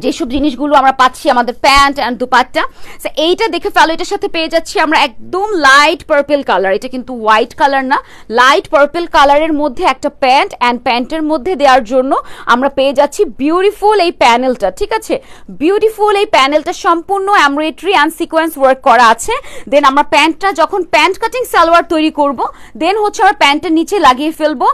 যেসব জিনিসগুলো আমরা পাচ্ছি, আমাদের প্যান্ট অ্যান্ড দুপাট্টা। এইটা দেখে ফেলো, এটার সাথে পেয়ে যাচ্ছি আমরা একদম লাইট পার্পল কালার, এটা কিন্তু হোয়াইট কালার না, লাইট পার্পল কালারের মধ্যে একটা প্যান্ট, অ্যান্ড প্যান্টের মধ্যে দেওয়ার জন্য আমরা পেয়ে যাচ্ছি বিউটিফুল এই প্যানেলটা, ঠিক আছে? বিউটিফুল এই প্যানেলটা সম্পূর্ণ এমব্রয়ডারি অ্যান্ড সিকোয়েন্স ওয়ার্ক করা আছে। দেন আমরা প্যান্টটা যখন প্যান্ট কাটিং সালোয়ার তৈরি করব, দেন হচ্ছে আমরা প্যান্টের নিচে লাগিয়ে ফেলবো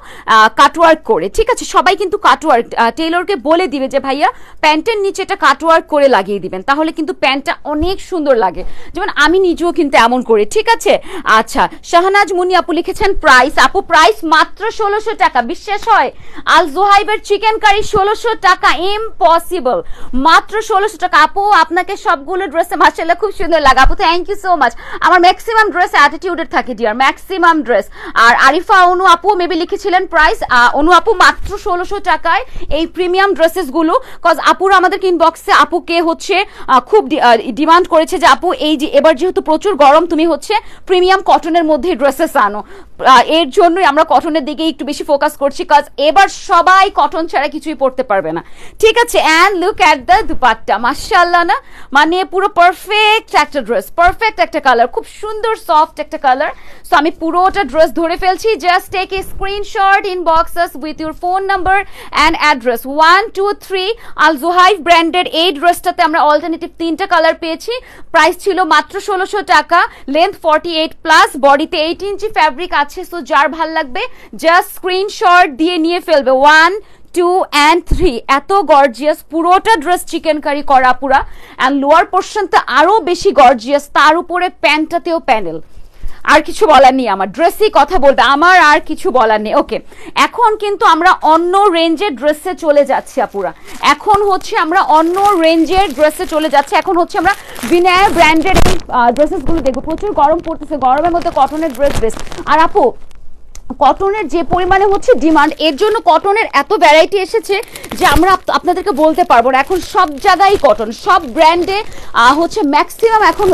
কাটওয়ার্ক করে, ঠিক আছে? সবাই কিন্তু কাটওয়ার্ক টেইলরকে বলে দিবে যে ভাইয়া প্যান্টের নিচে এটা কাটওয়ার্ক করে লাগিয়ে দিবেন, তাহলে কিন্তু প্যান্টটা অনেক সুন্দর লাগে, যেমন আমি নিজেও কিন্তু এমন করি, ঠিক আছে? আচ্ছা, শাহনাজ মুনি আপু লিখেছেন প্রাইস, আপু প্রাইস মাত্র 1600 টাকা। বিশ্বাস হয়? আল জোহাইবের চিকেন কারি 1600 টাকা, ইম্পসিবল, মাত্র 1600 টাকা। আপু আপনাকে সবগুলো ড্রেসে মাশাআল্লাহ খুব সুন্দর লাগে আপু, থ্যাংক ইউ সো মাচ। আমার ম্যাক্সিমাম ড্রেস অ্যাটিটিউডের থাকে ডিয়ার, ম্যাক্সিমাম ড্রেস। আর আরিফা অনু আপু মেবি লিখেছিলেন প্রাইস, অনু আপু মাত্র 1600 টাকায় এই প্রিমিয়াম ড্রেসেস গুলো। কজ আপুরা আমাদের ইনবক্সে আপুকে হচ্ছে খুব ডিমান্ড করেছে যে আপু এই যে এবার যেহেতু প্রচুর গরম, তুমি হচ্ছে প্রিমিয়াম কটনের মধ্যে ড্রেসেস আনো, এর জন্যই আমরা কটনের দিকে একটু বেশি ফোকাস করছি, কজ এবার সবাই কটন ছাড়া কিছুই পড়তে পারবে না, ঠিক আছে? And look at the dupatta, মাশাআল্লাহ না, মানে পুরো পারফেক্ট একটা ড্রেস, পারফেক্ট একটা কালার, খুব সুন্দর সফট একটা কালার। সো আমি পুরোটা ড্রেস ধরে ফেলছি, just take a screenshot, inbox us with your phone number and address. 1 2 3 Al Zohaib ব্র্যান্ডের এই ড্রেসটাতে আমরা অল্টারনেটিভ 3টা কালার পেয়েছি, প্রাইস ছিল মাত্র 1600 টাকা, লেন্থ 48 প্লাস, বডিতে 8 ইঞ্চি ফ্যাব্রিক আছে। সো যার ভাল লাগবে জাস্ট স্ক্রিনশট দিয়ে নিয়ে ফেলবে। 1 2 and 3, এত গর্জিয়াস, পুরোটা ড্রেস চিকেন কারি করা পুরা, অ্যান্ড লোয়ার পোর্শনটা আরো বেশি গর্জিয়াস, তার উপরে প্যান্টটাতেও প্যানেল। আর কিছু বলার নেই, আমার ড্রেসই কথা বলবে, আমার আর কিছু বলার নেই। ওকে, এখন কিন্তু আমরা অন্য রেঞ্জের ড্রেসে চলে যাচ্ছি আপুরা, এখন হচ্ছে আমরা অন্য রেঞ্জের ড্রেসে চলে যাচ্ছি। এখন হচ্ছে আমরা বিনায়া ব্র্যান্ডের এই ড্রেসেসগুলো দেখবো। প্রচুর গরম পড়তেছে, গরমের মধ্যে কটনের ড্রেস বেস্ট। আর আপু কটনের যে পরিমাণে হচ্ছে ডিমান্ড, এর জন্য কটনের এত ভ্যারাইটি এসেছে যে আমরা আপনাদেরকে বলতে পারবো না। এখন সব জায়গায় কটন, সব ব্র্যান্ডে হচ্ছে ম্যাক্সিমাম এখন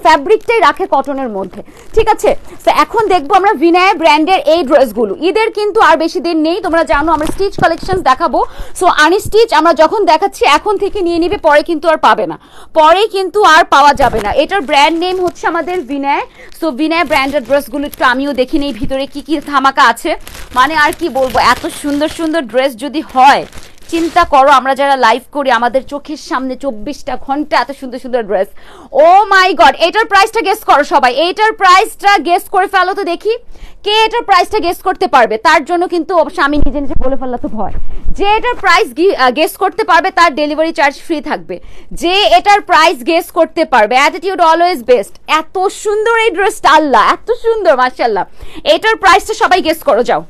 ফ্যাব্রিকটাই রাখে কটনের মধ্যে, ঠিক আছে। তো এখন দেখবো আমরা ভিনায় ব্র্যান্ডের এই ড্রেসগুলো। ঈদের কিন্তু আর বেশি দিন নেই, তোমরা জানো আমরা স্টিচ কালেকশন দেখাবো। সো আনস্টিচ আমরা যখন দেখাচ্ছি এখন থেকে নিয়ে নিবে, পরে কিন্তু আর পাবে না, পরে কিন্তু আর পাওয়া যাবে না। এটার ব্র্যান্ড নেম হচ্ছে আমাদের ভিনায়। সো ভিনায় ব্র্যান্ডের ড্রেসগুলো একটু আমিও দেখি নেই ভিতরে কি কি ধামাকা আছে। মানে আর কি বলবো, এত সুন্দর সুন্দর ড্রেস যদি হয়, চিন্তা করো আমরা যারা লাইভ করি আমাদের চোখের সামনে 24টা ঘন্টা এত সুন্দর সুন্দর ড্রেস। ও মাই গড, এটার প্রাইসটা গেস করো সবাই, এইটার প্রাইসটা গেস করে ফেলো তো দেখি কে এটার প্রাইসটা গেস করতে পারবে। তার জন্য কিন্তু অবশ্যই আমি নিজে নিজে বলে ফেললে তো ভয়, যে এটার প্রাইস গেস করতে পারবে তার ডেলিভারি চার্জ ফ্রি থাকবে। যে এটার প্রাইস গেস করতে পারবে, অ্যাটিটিউড অলওয়েজ বেস্ট। এত সুন্দর এই ড্রেসটা, আল্লাহ এত সুন্দর মাশাআল্লাহ। এটার প্রাইসটা সবাই গেস করো যাও,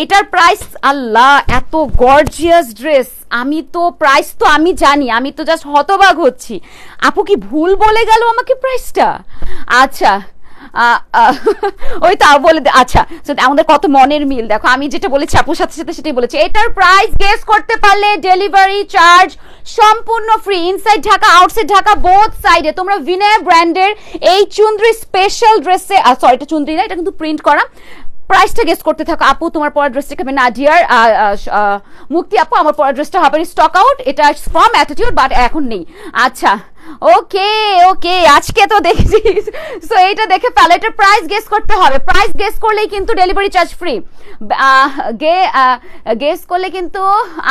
এটার প্রাইস, আল্লাহ এত গর্জিয়াস ড্রেস। আমি তো প্রাইস তো আমি জানি, আমি তো জাস্ট হতবাক হচ্ছি। আপু কি ভুল বলে গেল আমাকে প্রাইসটা? আচ্ছা ওই তো বলে আচ্ছা, আমাদের কত মনের মিল দেখো, আমি যেটা বলেছি আপুর সাথে সাথে সেটাই বলেছি। এটার প্রাইস গেস করতে পারলে ডেলিভারি চার্জ সম্পূর্ণ free, inside Dhaka outside Dhaka both সাইডে। তোমরা ভিনায় ব্র্যান্ডের এই চুন্দ্রি স্পেশাল ড্রেসে, সরি এটা চুন্দ্রি না, এটা কিন্তু প্রিন্ট করা। প্রাইসটা গেস করতে থাকো। আপু তোমার পরের ড্রেসটা খাবে না ডিয়ার মুক্তি আপু, আমার পরের ড্রেসটা হবে স্টক আউট, এটা ফ্রম অ্যাটিটিউড বাট এখন নেই। আচ্ছা ওকে ওকে, আজকে তো দেখেছি। সো এইটা দেখে ফেলো, এটার প্রাইস গেস করতে হবে। প্রাইস গেস করলেই কিন্তু ডেলিভারি চার্জ ফ্রি। গেস করলে কিন্তু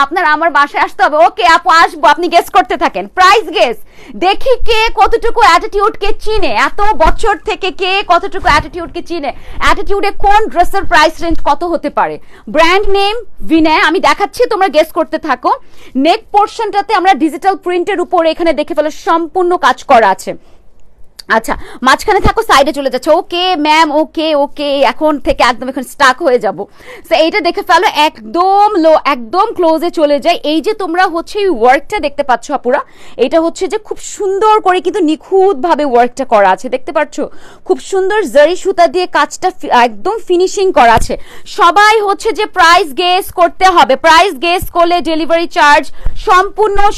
আপনার আমার বাসায় আসতে হবে। ওকে আপু আসবো, আপনি গেস করতে থাকেন। প্রাইস গেস দেখি কে কতটুকু অ্যাটিটিউডকে চিনে, এত বছর থেকে কে কতটুকু অ্যাটিটিউডকে চিনে, অ্যাটিটিউডে কোন ড্রেসের প্রাইস রেঞ্জ কত হতে পারে। ব্র্যান্ড নেম ভিনায়, আমি দেখাচ্ছি তোমরা গেস করতে থাকো। নেক পোর্শনটাতে আমরা ডিজিটাল প্রিন্টের উপরে এখানে দেখে ফেলো সম্পূর্ণ কাজ করা আছে। আচ্ছা মাঝখানে থাকো, সাইডে চলে যাচ্ছে। ওকে ম্যাম, ওকে ওকে, এখন থেকে একদম এখন স্টাক হয়ে যাব। সো এইটা দেখে ফেলো, একদম লো, একদম ক্লোজে চলে যায়। এই যে তোমরা হচ্ছে এই ওয়ার্কটা দেখতে পাচ্ছ আপুরা, এটা হচ্ছে যে খুব সুন্দর করে কিন্তু নিখুঁত ভাবে ওয়ার্কটা করা আছে, দেখতে পাচ্ছ খুব সুন্দর জরি সুতা দিয়ে কাজটা একদম ফিনিশিং করা আছে। সবাই হচ্ছে যে প্রাইস গেস করতে হবে, প্রাইস গেস করলে ডেলিভারি চার্জ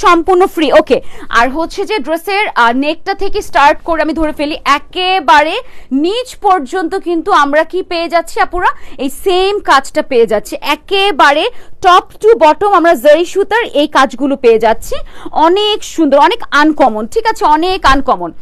সম্পূর্ণ ফ্রি। ওকে, আর হচ্ছে যে ড্রেসের নেকটা থেকে স্টার্ট করে আমি ধরে ফেলি একেবারে নিচ পর্যন্ত কিন্তু আমরা কি পেয়ে যাচ্ছি আপুরা, এই সেম কাজটা পেয়ে যাচ্ছি। একেবারে টপ টু বটম আমরা জরি সুতার এই কাজগুলো পেয়ে যাচ্ছি। অনেক সুন্দর, অনেক আনকমন, ঠিক আছে, অনেক আনকমন।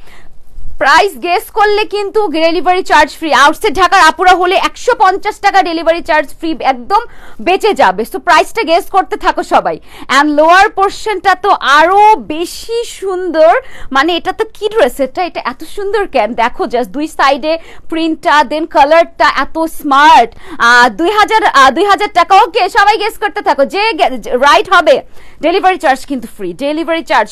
প্রাইস গেস করলে কিন্তু ডেলিভারি চার্জ ফ্রি। আউটসাইড ঢাকার আপুরা হলে 150 টাকা ডেলিভারি চার্জ ফ্রি, একদম বেঁচে যাবে। সো প্রাইসটা গেস করতে থাকো সবাই। অ্যান্ড লোয়ার পোর্শনটা তো আরো বেশি সুন্দর, মানে এটা তো কি ড্রেস, এটা এত সুন্দর কেন দেখো, জাস্ট দুই সাইডে প্রিন্টটা, দেন কালারটা এত স্মার্ট। 2000 টাকা। ওকে সবাই গেস করতে থাকো, যে রাইট হবে ডেলিভারি চার্জ কিন্তু ফ্রি, ডেলিভারি চার্জ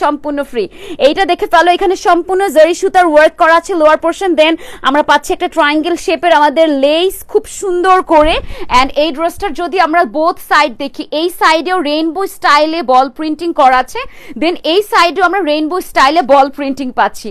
সম্পূর্ণ ফ্রি। এইটা দেখে ফেলো, এখানে সম্পূর্ণ জরি সুতার ওয়ার্ক করা আছে লোয়ার পোর্শন। দেন আমরা পাচ্ছি একটা ট্রায়াঙ্গেল শেপের আমাদের লেস খুব সুন্দর করে। অ্যান্ড এই ড্রেসটার যদি আমরা বোথ সাইড দেখি, এই সাইডেও রেইনবো স্টাইলে বল প্রিন্টিং করা আছে, দেন এই সাইডেও আমরা রেইনবো স্টাইলে বল প্রিন্টিং পাচ্ছি।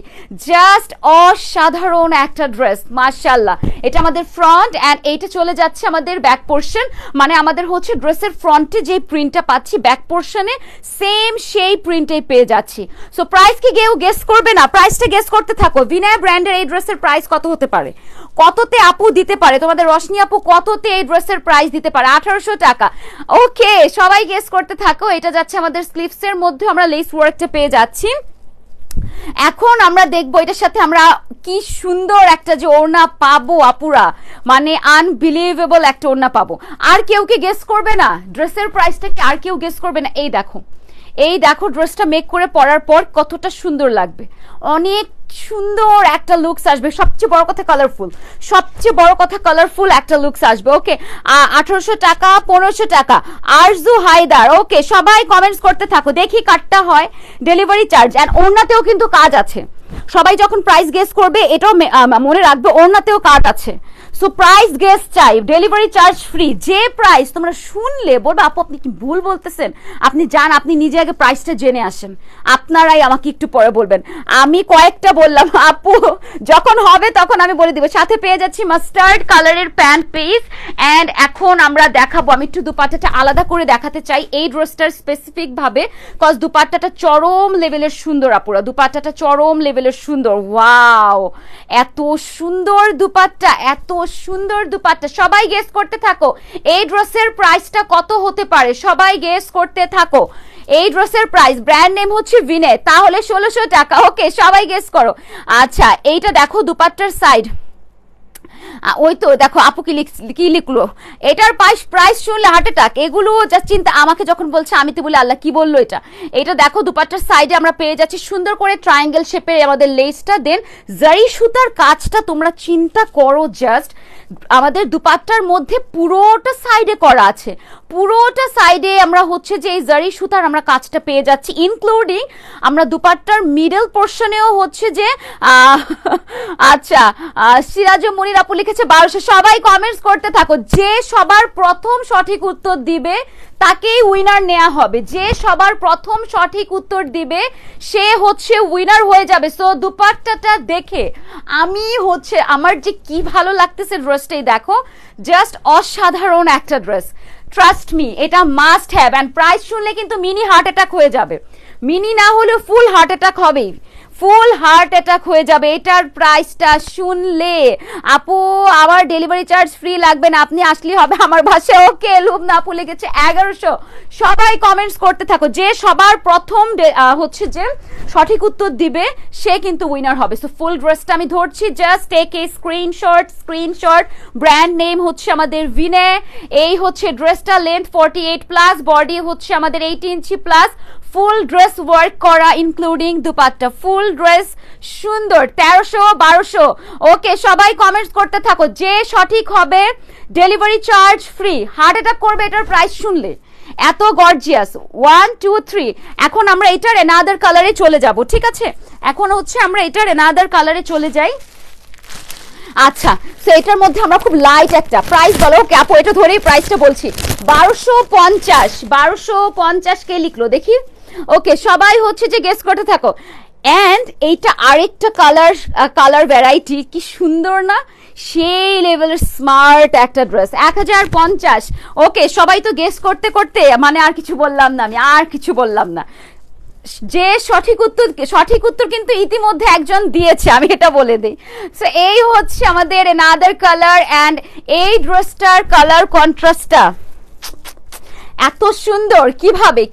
জাস্ট অসাধারণ একটা ড্রেস মাশাআল্লাহ। এটা আমাদের ফ্রন্ট, অ্যান্ড এইটা চলে যাচ্ছে আমাদের ব্যাক পোর্শন, মানে আমাদের হচ্ছে ড্রেসের ফ্রন্টে যে প্রিন্টটা পাচ্ছি ব্যাক পোর্শনে সেম সেই প্রিন্টেই পেয়ে যাচ্ছি। সো প্রাইস কি কেউ গেস করবে না? প্রাইসটা গেস করতে থাকো। ভিনায় ব্র্যান্ডের এই ড্রেসের প্রাইস কত হতে পারে, কততে আপু দিতে পারে, তোমাদের রশনি আপু কততে এই ড্রেসের প্রাইস দিতে পারে? 1800 টাকা। ওকে সবাই গেস করতে থাকো। এটা যাচ্ছে আমাদের স্লিভসের মধ্যে আমরা লেস ওয়ার্কটা পেয়ে যাচ্ছি। এখন আমরা দেখবো এটার সাথে আমরা কি সুন্দর একটা যে ওড়না পাবো আপুরা, মানে আনবিলিভেবল একটা ওড়না পাবো। আর কেউ কি গেস করবে না ড্রেসের প্রাইসটা? কি আর কেউ গেস করবে না? এই দেখো ড্রেসটা মেক করে পরার পর কতটা সুন্দর লাগবে, অনেক সুন্দর একটা লুকস আসবে। সবচেয়ে বড় কথা কালারফুল একটা লুকস আসবে। ওকে 1800 টাকা, 1500 টাকা। আরজু হায়দার, ওকে সবাই কমেন্টস করতে থাকো, দেখি কাটটা হয় ডেলিভারি চার্জ। এন্ড ওড়নাতেও কিন্তু কাজ আছে, সবাই যখন প্রাইস গেস করবে এটাও মনে রাখবে ওড়নাতেও কাট আছে। সো প্রাইস গেস চাই, ডেলিভারি চার্জ ফ্রি। যে প্রাইস তোমরা শুনলে বলবো আপু আপনি কি ভুল বলতেছেন, আপনি যান আপনি নিজে আগে প্রাইসটা জেনে আসেন, আপনারাই আমাকে একটু পরে বলবেন। আমি কয়েকটা বললাম আপু, যখন হবে তখন আমি বলে দিব। সাথে পেয়ে যাচ্ছি মাস্টার্ড কালারের প্যান্ট পিস। অ্যান্ড এখন আমরা দেখাবো, আমি একটু দুপাট্টাটা আলাদা করে দেখাতে চাই এই ড্রেসটার স্পেসিফিক ভাবে, কজ দুপাট্টাটা চরম লেভেলের সুন্দর আপুরা, দুপাট্টাটা চরম লেভেলের সুন্দর। ওয়াও, এত সুন্দর দুপাট্টা, এত সুন্দর দুপাট্টা। সবাই গেস করতে থাকো এই ড্রেসের প্রাইসটা কত হতে পারে, সবাই গেস করতে থাকো। এই ড্রেসের প্রাইস, ব্র্যান্ড নেম হচ্ছে ভিনে, তাহলে 1600 টাকা। ওকে, সবাই গেস করো। আচ্ছা, এইটা দেখো দুপাট্টার সাইড, ওই তো দেখো আপু কি লিখলো, এটার প্রাইস শুনলে হার্ট অ্যাটাক। এগুলো যা চিন্তা, আমাকে যখন বলছে আমি তো বলি আল্লাহ কি বললো এটা। এটা দেখো দুপাট্টার সাইডে আমরা পেয়ে যাচ্ছি সুন্দর করে ট্রায়াঙ্গেল শেপের আমাদের লেসটা, দেন জারি সুতার কাজটা তোমরা চিন্তা করো জাস্ট। আমাদের দুপাট্টার মধ্যে পুরোটা সাইডে করা আছে, পুরোটা সাইডে আমরা হচ্ছে যে এই জারি সুতার আমরা কাজটা পেয়ে যাচ্ছি, ইনক্লুডিং আমরা দুপাট্টার মিডল পোর্শনেও হচ্ছে যে আচ্ছা সিরাজ মনির আপু লিখেছে 1200। সবাই কমেন্টস করতে থাকো, যে সবার প্রথম সঠিক উত্তর দিবে তাকেই উইনার নেওয়া হবে, যে সবার প্রথম সঠিক উত্তর দিবে সে হচ্ছে উইনার হয়ে যাবে। সো দুপাট্টাটা দেখে আমি হচ্ছে আমার যে কি ভালো লাগতেছে ড্রেসটাই দেখো, জাস্ট অসাধারণ একটা ড্রেস। ট্রাস্ট মি, এটা মাস্ট হ্যাভ। অ্যান্ড প্রাইস শুনলে কিন্তু মিনি হার্ট অ্যাটাক হয়ে যাবে, মিনি না হলেও ফুল হার্ট অ্যাটাক হবেই, ফুল হার্ট অ্যাটাক হয়ে যাবে এটার প্রাইসটা শুনলে। আপু আবার ডেলিভারি চার্জ ফ্রি লাগবে না, আপনি আসলেই হবে আমার বাসায়। ওকে, লুবনা আপু লিখেছে 1100। সবাই কমেন্টস করতে থাকো, যে সবার প্রথম হচ্ছে যে সঠিক উত্তর দিবে সে কিন্তু উইনার হবে। সো ফুল ড্রেসটা আমি ধরছি, just take a screenshot. Brand name হচ্ছে আমাদের ভিনে। এই হচ্ছে ড্রেসটা, লেন্থ 48+, বডি হচ্ছে আমাদের 18 ইঞ্চি প্লাস, ফুল ড্রেস ওয়ার্ক করা ইনক্লুডিং দুপাট্টা, ফুল ড্রেস সুন্দর। 1300-1200। ওকে, সবাই কমেন্টস করতে থাকো, যে সঠিক হবে delivery charge free. Heart attack করবে এটার প্রাইস শুনলে, এত গর্জিয়াস। 1 2 3। এখন আমরা এটার এনাদার কালারে চলে যাব, ঠিক আছে? এখন হচ্ছে আমরা এটার এনাদার কালারে চলে যাই। আচ্ছা, সো এটার মধ্যে আমরা খুব লাইট একটা প্রাইস বলো। ওকে আপু, এটা ধরেই প্রাইসটা বলছি, 1250 কে লিখলো দেখি। ওকে, সবাই হচ্ছে যে গেস করতে থাকো। অ্যান্ড এইটা আরেকটা কালার ভ্যারাইটি, কি সুন্দর না, সেই লেভেলের স্মার্ট একটা ড্রেস। 1050। ওকে, সবাই তো গেস করতে করতে মানে আর কিছু বললাম না, আমি আর কিছু বললাম না। যে সঠিক উত্তর কিন্তু ইতিমধ্যে একজন দিয়েছে, আমি এটা বলে দিই। সো এই হচ্ছে আমাদের এনাদার কালার। অ্যান্ড এই ড্রেসটার কালার কন্ট্রাস্টটা এত সুন্দর, কিভাবে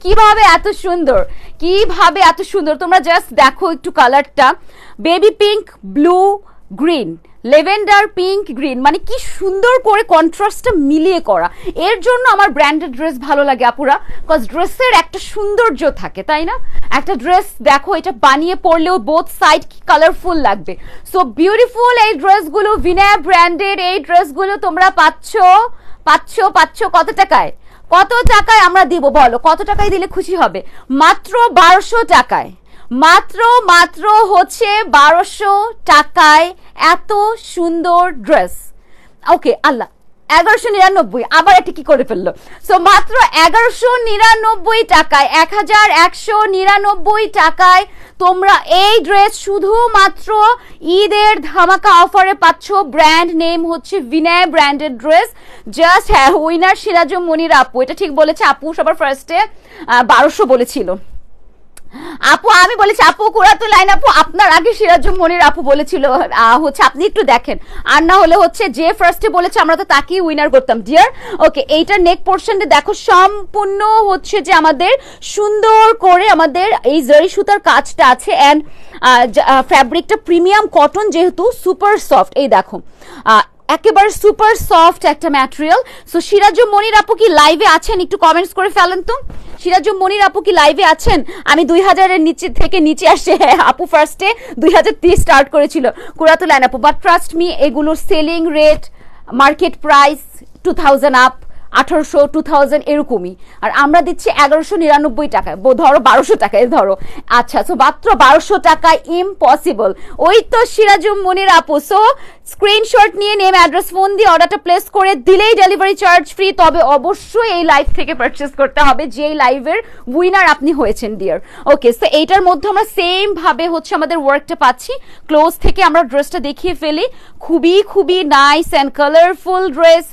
এত সুন্দর তোমরা জাস্ট দেখো একটু কালারটা, baby pink, blue, green, lavender, pink, green, মানে কি সুন্দর করে কন্ট্রাস্টটা মিলিয়ে করা। এর জন্য আমার ব্র্যান্ডেড ড্রেস ভালো লাগে আপুরা, কজ ড্রেসের একটা সৌন্দর্য থাকে, তাই না? একটা ড্রেস দেখো, এটা বানিয়ে পরলেও বোথ সাইড কি কালারফুল লাগবে। সো বিউটিফুল এই ড্রেসগুলো, ভিনা ব্র্যান্ডেড এই ড্রেসগুলো তোমরা পাচ্ছ কত টাকায়? কত টাকায় আমরা দিব বলো, কত টাকায় দিলে খুশি হবে? মাত্র 1200 টাকায়, মাত্র হচ্ছে 1200 টাকায় এত সুন্দর ড্রেস। ওকে আল্লাহ, 1199, আবার এটা কি করে ফেললো। সো মাত্র 1199 টাকায়, 1199 টাকায় তোমরা এই ড্রেস শুধুমাত্র ঈদের ধামাকা অফারে পাচ্ছ। ব্র্যান্ড নেম হচ্ছে ভিনয় ব্র্যান্ডেড ড্রেস। জাস্ট হ্যাঁ, উইনার সিরাজ মনির আপু, এটা ঠিক বলেছে আপু, সবার ফার্স্টে 1200 বলেছিল আপু, আমি বলেছি আপু কুরাতো লাইন আপু, আপনার আগে সিরাজ মনির আপু বলেছিল হচ্ছে, আপনি একটু দেখেন, আর না হলে হচ্ছে যে ফার্স্টে বলেছে আমরা তো তাকেই উইনার করতাম ডিয়ার। ওকে, এইটার নেক পোর্শনটা দেখো, সম্পূর্ণ হচ্ছে যে আমাদের সুন্দর করে আমাদের এই জরি সুতার কাজটা আছে। অ্যান্ড ফ্যাব্রিকটা প্রিমিয়াম কটন, যেহেতু সুপার সফট, এই দেখো একেবারে সুপার সফট একটা ম্যাটেরিয়াল। সো সিরাজ মনির আপু কি লাইভে আছেন? একটু কমেন্টস করে ফেলেন তো, সিরাজ মনির আপু কি লাইভে আছেন? আমি 2000-এর নিচে থেকে নিচে আসছে। হ্যাঁ আপু, ফার্স্টে 2030 স্টার্ট করেছিল কুরাতো লাইন আপু, বাট ট্রাস্ট মি এগুলোর selling rate market price 2000 up. 1800 2000 এরকমই, আর আমরা দিচ্ছি 1199 টাকায়, ধরো 1200 টাকায় ধরো। আচ্ছা, সো মাত্র 1200 টাকায়, ইম্পসিবল। ওই তো সিরাজুম মনির আপু। সো স্ক্রিনশট নিয়ে নেম অ্যাড্রেস ফোন দিয়ে অর্ডারটা প্লেস করে দিলেই ডেলিভারি চার্জ ফ্রি। তবে অবশ্যই এই লাইভ থেকে পারচেস করতে হবে, যেই লাইভের উইনার আপনি হয়েছেন ডিয়ার। ওকে, সো এইটার মধ্যে আমরা সেম ভাবে হচ্ছে আমাদের ওয়ার্কটা পাচ্ছি। ক্লোজ থেকে আমরা ড্রেসটা দেখিয়ে ফেলি। খুবই খুবই nice and colourful dress.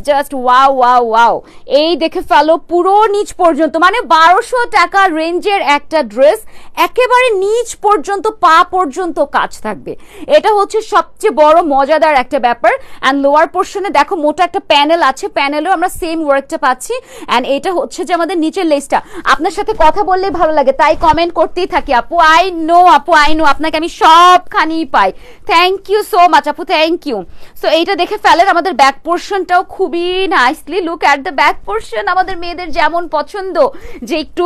Just wow wow wow. এই দেখে ফেলো, পুরো নিচ পর্যন্ত, মানে 1200 টাকা রেঞ্জের একটা ড্রেস, একেবারে নিচ পর্যন্ত পা পর্যন্ত কাজ থাকবে। এটা হচ্ছে সবচেয়ে বড় মজাদার একটা ব্যাপার। অ্যান্ড লোয়ার পোর্শনে দেখো মোটা একটা প্যানেল আছে, প্যানেলেও আমরা সেম ওয়ার্কটা পাচ্ছি। অ্যান্ড এটা হচ্ছে যে আমাদের নিচের লেসটা। আপনার সাথে কথা বললেই ভালো লাগে, তাই কমেন্ট করতেই থাকি আপু। আই নো আপু, আই নো, আপনাকে আমি সবখানেই পাই। থ্যাংক ইউ সো মাচ আপু, থ্যাংক ইউ। সো এইটা দেখে ফেলেন, আমাদের ব্যাক পোর্শনটাও খুবই nicely. Look at the back portion. আমাদের মেয়েদের যেমন পছন্দ যে একটু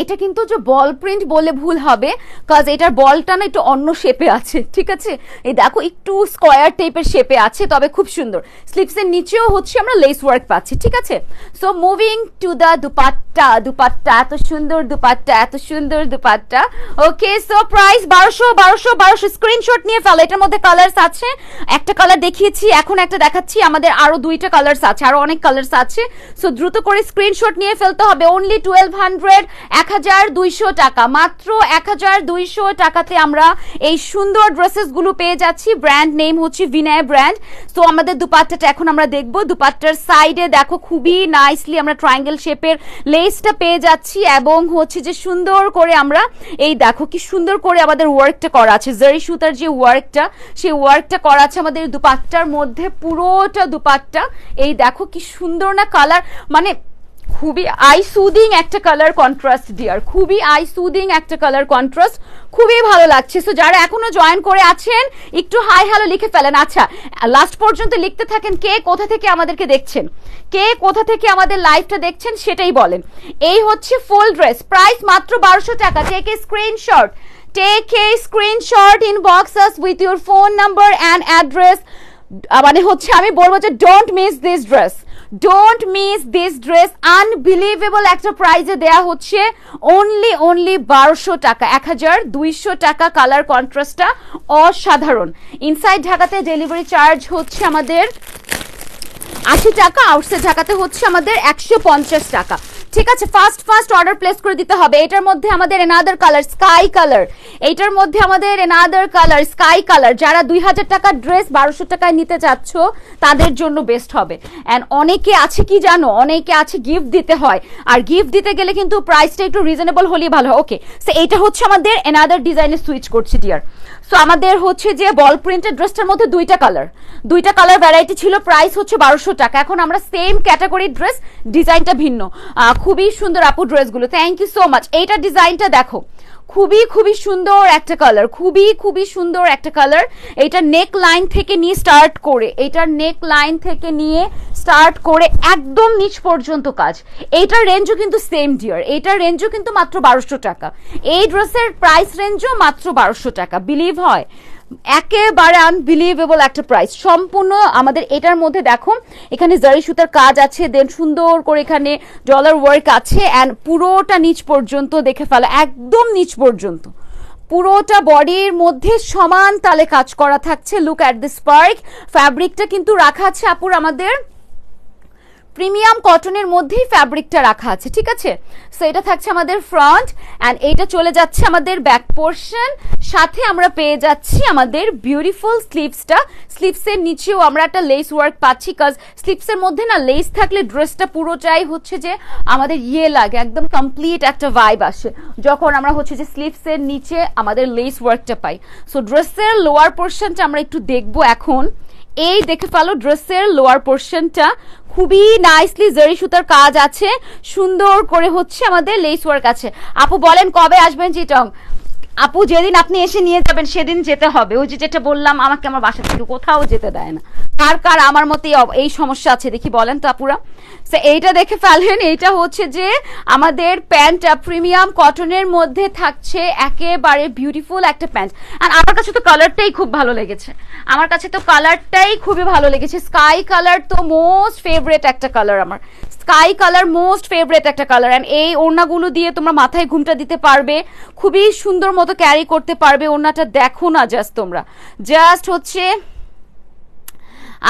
এটা কিন্তু যে বল প্রিন্ট বলে ভুল হবে, কাজ এটার বলটা না একটু অন্য শেপে আছে, ঠিক আছে? এই দেখো একটু স্কোয়ার টাইপের শেপে আছে, তবে খুব সুন্দর। স্লিভসের নিচেও হচ্ছে আমরা লেস ওয়ার্ক পাচ্ছি, ঠিক আছে? So moving to the dupatta. Dupatta এত সুন্দর, দুপাট্টা এত সুন্দর, দুপাট্টা। ওকে, সো প্রাইস 1200 স্ক্রিনশট নিয়ে ফেলো। এটার মধ্যে কালার্স আছে, একটা কালার দেখিয়েছি, এখন একটা দেখাচ্ছি। আমাদের আরো 2টা কালার্স আছে, আরো অনেক কালার্স আছে। সো দ্রুত করে স্ক্রিনশট নিয়ে ফেলতে হবে। অনলি 1200, 1200 টাকা, মাত্র 1200 টাকাতে আমরা এই সুন্দর ড্রেসেস গুলো পেয়ে যাচ্ছি। ব্র্যান্ড নেম হচ্ছে বিনয় ব্র্যান্ড। সো আমাদের দুপাট্টাটা এখন আমরা দেখবো। দুপাট্টার সাইডে দেখো খুবই নাইসলি আমরা ট্রায়াঙ্গেল শেপের লেসটা পেয়ে যাচ্ছি, এবং হচ্ছে যে সুন্দর করে আমরা এই দেখো কি সুন্দর করে আমাদের ওয়ার্কটা করা আছে, জারি সুতার যে ওয়ার্কটা, সেই ওয়ার্কটা করা আছে আমাদের দুপাট্টার মধ্যে। পুরোটা দুপাট্টা এই দেখো কি সুন্দর না কালার, মানে খুবই আই সুদিং একটা কালার কন্ট্রাস্ট ডিয়ার, খুবই আই সুদিং একটা কালার কন্ট্রাস্ট, খুবই ভালো লাগছে। সো যারা এখনো জয়েন করে আছেন একটু হাই হ্যালো লিখে ফেলেন। আচ্ছা, লাস্ট পর্যন্ত লিখতে থাকেন কে কোথা থেকে আমাদেরকে দেখছেন, কে কোথা থেকে আমাদের লাইভটা দেখছেন সেটাই বলেন। এই হচ্ছে ফুল ড্রেস, প্রাইস মাত্র 1200 টাকা। Take a screenshot, take a screenshot, inbox us with your phone number and address. মানে হচ্ছে আমি বলবো যে don't miss this dress, don't miss this dress. Unbelievable একটা প্রাইজে দেয়া হচ্ছে অনলি 1200 টাকা, 1200 টাকা। কালার কন্ট্রাস্টটা অসাধারণ। ইনসাইড ঢাকাতে ডেলিভারি চার্জ হচ্ছে আমাদের 80 টাকা, আউটসাইড ঢাকাতে হচ্ছে আমাদের 150 টাকা, ঠিক আছে? ফার্স্ট অর্ডার প্লেস করে দিতে হবে। এটার মধ্যে আমাদের এনাদার কালার স্কাই কালার, এইটার মধ্যে আমাদের এনাদার কালার স্কাই কালার। যারা 2000 টাকার ড্রেস 1200 টাকায় নিতে চাচ্ছ তাদের জন্য বেস্ট হবে। অ্যান্ড অনেকে আছে কি জানো, অনেকে আছে গিফট দিতে হয়, আর গিফট দিতে গেলে কিন্তু প্রাইসটা একটু রিজনেবল হলেই ভালো হয়। ওকে, সো এইটা হচ্ছে আমাদের এনাদার ডিজাইনে সুইচ করছি ডিয়ার। সো আমাদের হচ্ছে যে বল প্রিন্টেড ড্রেসটার মধ্যে দুইটা কালার ভ্যারাইটি ছিল, প্রাইস হচ্ছে 1200 টাকা। এখন আমরা সেম ক্যাটাগরি ড্রেস, ডিজাইনটা ভিন্ন। খুবই সুন্দর আপু ড্রেসগুলো, থ্যাংক ইউ সো মাচ। এইটা ডিজাইনটা দেখো, খুবই সুন্দর একটা কালার, খুবই সুন্দর একটা কালার। এইটা নেক লাইন থেকে নিয়ে স্টার্ট করে, এইটার নেক লাইন থেকে নিয়ে স্টার্ট করে একদম নিচ পর্যন্ত কাজ। এইটার রেঞ্জও কিন্তু সেম ডিয়ার, এইটার রেঞ্জও কিন্তু মাত্র 1200 টাকা। এই ড্রেসের প্রাইস রেঞ্জও মাত্র 1200 টাকা। বিলিভ হয়, একেবারে আনবিলিভেবল একটা প্রাইস। সম্পূর্ণ আমাদের এটার মধ্যে দেখো এখানে জারি সুতার কাজ আছে, দেন সুন্দর করে এখানে ডলার ওয়ার্ক আছে, অ্যান্ড পুরোটা নিচ পর্যন্ত দেখে ফেলো, একদম নিচ পর্যন্ত পুরোটা বডির মধ্যে সমান তালে কাজ করা থাকছে। Look at this spark. ফ্যাব্রিকটা কিন্তু রাখা আছে আপুর আমাদের প্রিমিয়াম কটনের মধ্যেই ফ্যাব্রিকটা রাখা আছে, ঠিক আছে? সো এটা থাকছে আমাদের ফ্রন্ট, অ্যান্ড এইটা চলে যাচ্ছে আমাদের ব্যাক পোর্শন। সাথে আমরা পেয়ে যাচ্ছি আমাদের বিউটিফুল স্লিভসটা। স্লিভসের নিচেও আমরা একটা লেস ওয়ার্ক পাচ্ছি, কাজ স্লিভসের মধ্যে না লেস থাকলে ড্রেসটা পুরোটাই হচ্ছে যে আমাদের লাগে, একদম কমপ্লিট একটা ভাইব আসে যখন আমরা হচ্ছে যে স্লিভসের নিচে আমাদের লেস ওয়ার্কটা পাই। সো ড্রেসের লোয়ার পোর্শনটা আমরা একটু দেখবো এখন। এই দেখে ফেলো ড্রেসের লোয়ার পোর্শনটা, খুবই নাইসলি জারি সুতার কাজ আছে, সুন্দর করে হচ্ছে আমাদের লেস ওয়ার্ক আছে। আপু বলেন কবে আসবেন চিটং? আপু যেদিন আপনি এসে নিয়ে যাবেন সেদিন যেতে হবে, ওই যে যেটা বললাম আমাকে আমার বাসা থেকে কোথাও যেতে দেয় না। কার কার আমার মতে এই সমস্যা আছে দেখি বলেন তো আপুরা। এইটা দেখে ফেলেন, এইটা হচ্ছে যে আমাদের প্যান্টটা প্রিমিয়াম কটনের মধ্যে থাকছে, একেবারে বিউটিফুল একটা প্যান্ট। আর আমার কাছে তো কালারটাই খুব ভালো লেগেছে, আমার কাছে তো কালারটাই খুবই ভালো লেগেছে। স্কাই কালার তো মোস্ট ফেভারিট একটা কালার আমার, স্কাই কালার মোস্ট ফেভারিট একটা কালার। অ্যান্ড এই ওড়নাগুলো দিয়ে তোমরা মাথায় ঘুমটা দিতে পারবে, খুবই সুন্দর মতো ক্যারি করতে পারবে। ওড়নাটা দেখো না জাস্ট, তোমরা জাস্ট হচ্ছে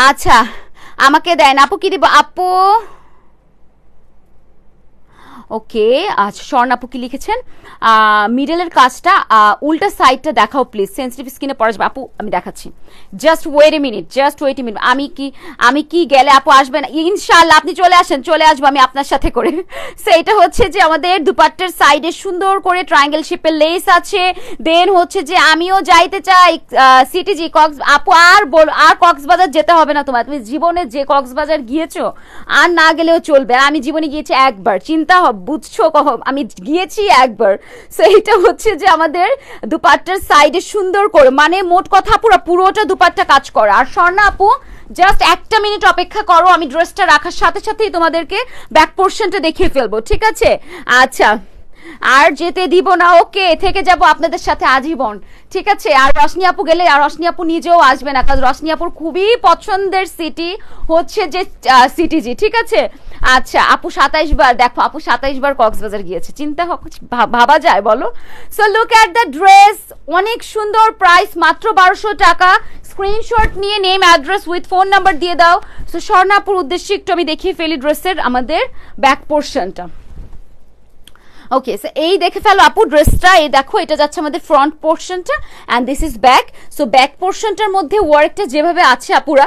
আচ্ছা আমাকে দেন আপু, কি দিব আপু? ওকে আচ্ছা, স্বর্ণ আপু কি লিখেছেন? মিডলের কাজটা উল্টা সাইডটা দেখাও প্লিজ, সেন্সিটিভ স্কিনে পড়া যাবে। আপু আমি দেখাচ্ছি, just wait a minute, just wait a minute. আমি কি গেলে আপু আসবেন? ইনশাআল্লাহ আপনি চলে আসেন, চলে আসবো আমি আপনার সাথে করে। সেইটা হচ্ছে যে আমাদের দুপাট্টার সাইডে সুন্দর করে ট্রায়াঙ্গেল শেপের লেস আছে। দেন হচ্ছে যে আমিও যাইতে চাই সিটিজি কক্স। আপু আর কক্সবাজার যেতে হবে না তোমার, তুমি জীবনে যে কক্সবাজার গিয়েছো আর না গেলেও চলবে। আমি জীবনে গিয়েছি একবার, চিন্তা বুঝছো আমি গিয়েছি একবার। সো এইটা হচ্ছে যে আমাদের দুপাট্টার সাইডে সুন্দর করে, মানে মোট কথা পুরোটা দুপাট্টা কাজ করা। আর স্বর্ণা আপু জাস্ট একটা মিনিট অপেক্ষা করো, আমি ড্রেসটা রাখার সাথে সাথেই তোমাদেরকে ব্যাক পোর্শনটা দেখিয়ে ফেলবো, ঠিক আছে? আচ্ছা আর যেতে দিব না, ওকে থেকে যাব আপনাদের সাথে আজীবন, ঠিক আছে? আর রশনি আপু গেলে, আর রশনি আপু নিজেও আসবে না, কারণ রশনি আপুর খুবই পছন্দের সিটি হচ্ছে যে সিটিজি, ঠিক আছে? আচ্ছা আপু 27 বার, দেখো আপু 27 বার কক্সবাজার গিয়েছে, চিন্তা ভাবা যায় বলো? So look at the dress, অনেক সুন্দর, প্রাইস মাত্র 1200 টাকা। স্ক্রিনশট নিয়ে name address with phone number দিয়ে দাও। সো স্বর্ণাপুর উদ্দেশ্যে একটু আমি দেখিয়ে ফেলি ড্রেসের আমাদের ব্যাক পোর্শনটা। ওকে সো এই দেখে ফেলো আপু ড্রেসটা, এই দেখো এটা যাচ্ছে আমাদের ফ্রন্ট পোর্শনটা and this is back. So back পোর্শনটার মধ্যে ওয়ার্কটা যেভাবে আছে আপুরা,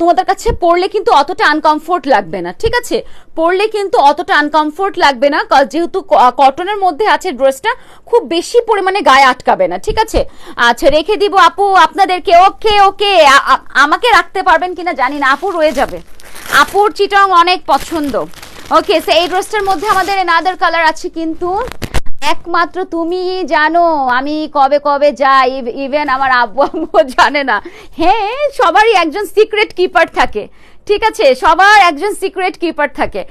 তোমাদের কাছে পরলে কিন্তু অতটা আনকমফোর্ট লাগবে না, ঠিক আছে? পরলে কিন্তু অতটা আনকমফোর্ট লাগবে না, যেহেতু কটনের মধ্যে আছে ড্রেসটা, খুব বেশি পরিমাণে গায়ে আটকাবে না, ঠিক আছে? আচ্ছা রেখে দিব আপু আপনাদেরকে। ওকে ওকে আমাকে রাখতে পারবেন কিনা জানি না, আপু রয়ে যাবে, আপুর চিটং অনেক পছন্দ। ওকে সো এই ড্রেসটার মধ্যে আমাদের এনাদার কালার আছে, কিন্তু একমাত্র তুমি জানো আমি কবে কবে যাই, ইভেন আমার আব্বু আম্মু জানে না। হ্যাঁ সবারই একজন সিক্রেট কিপার থাকে, ঠিক আছে? সবার একজন সিক্রেট কিপার থাকে।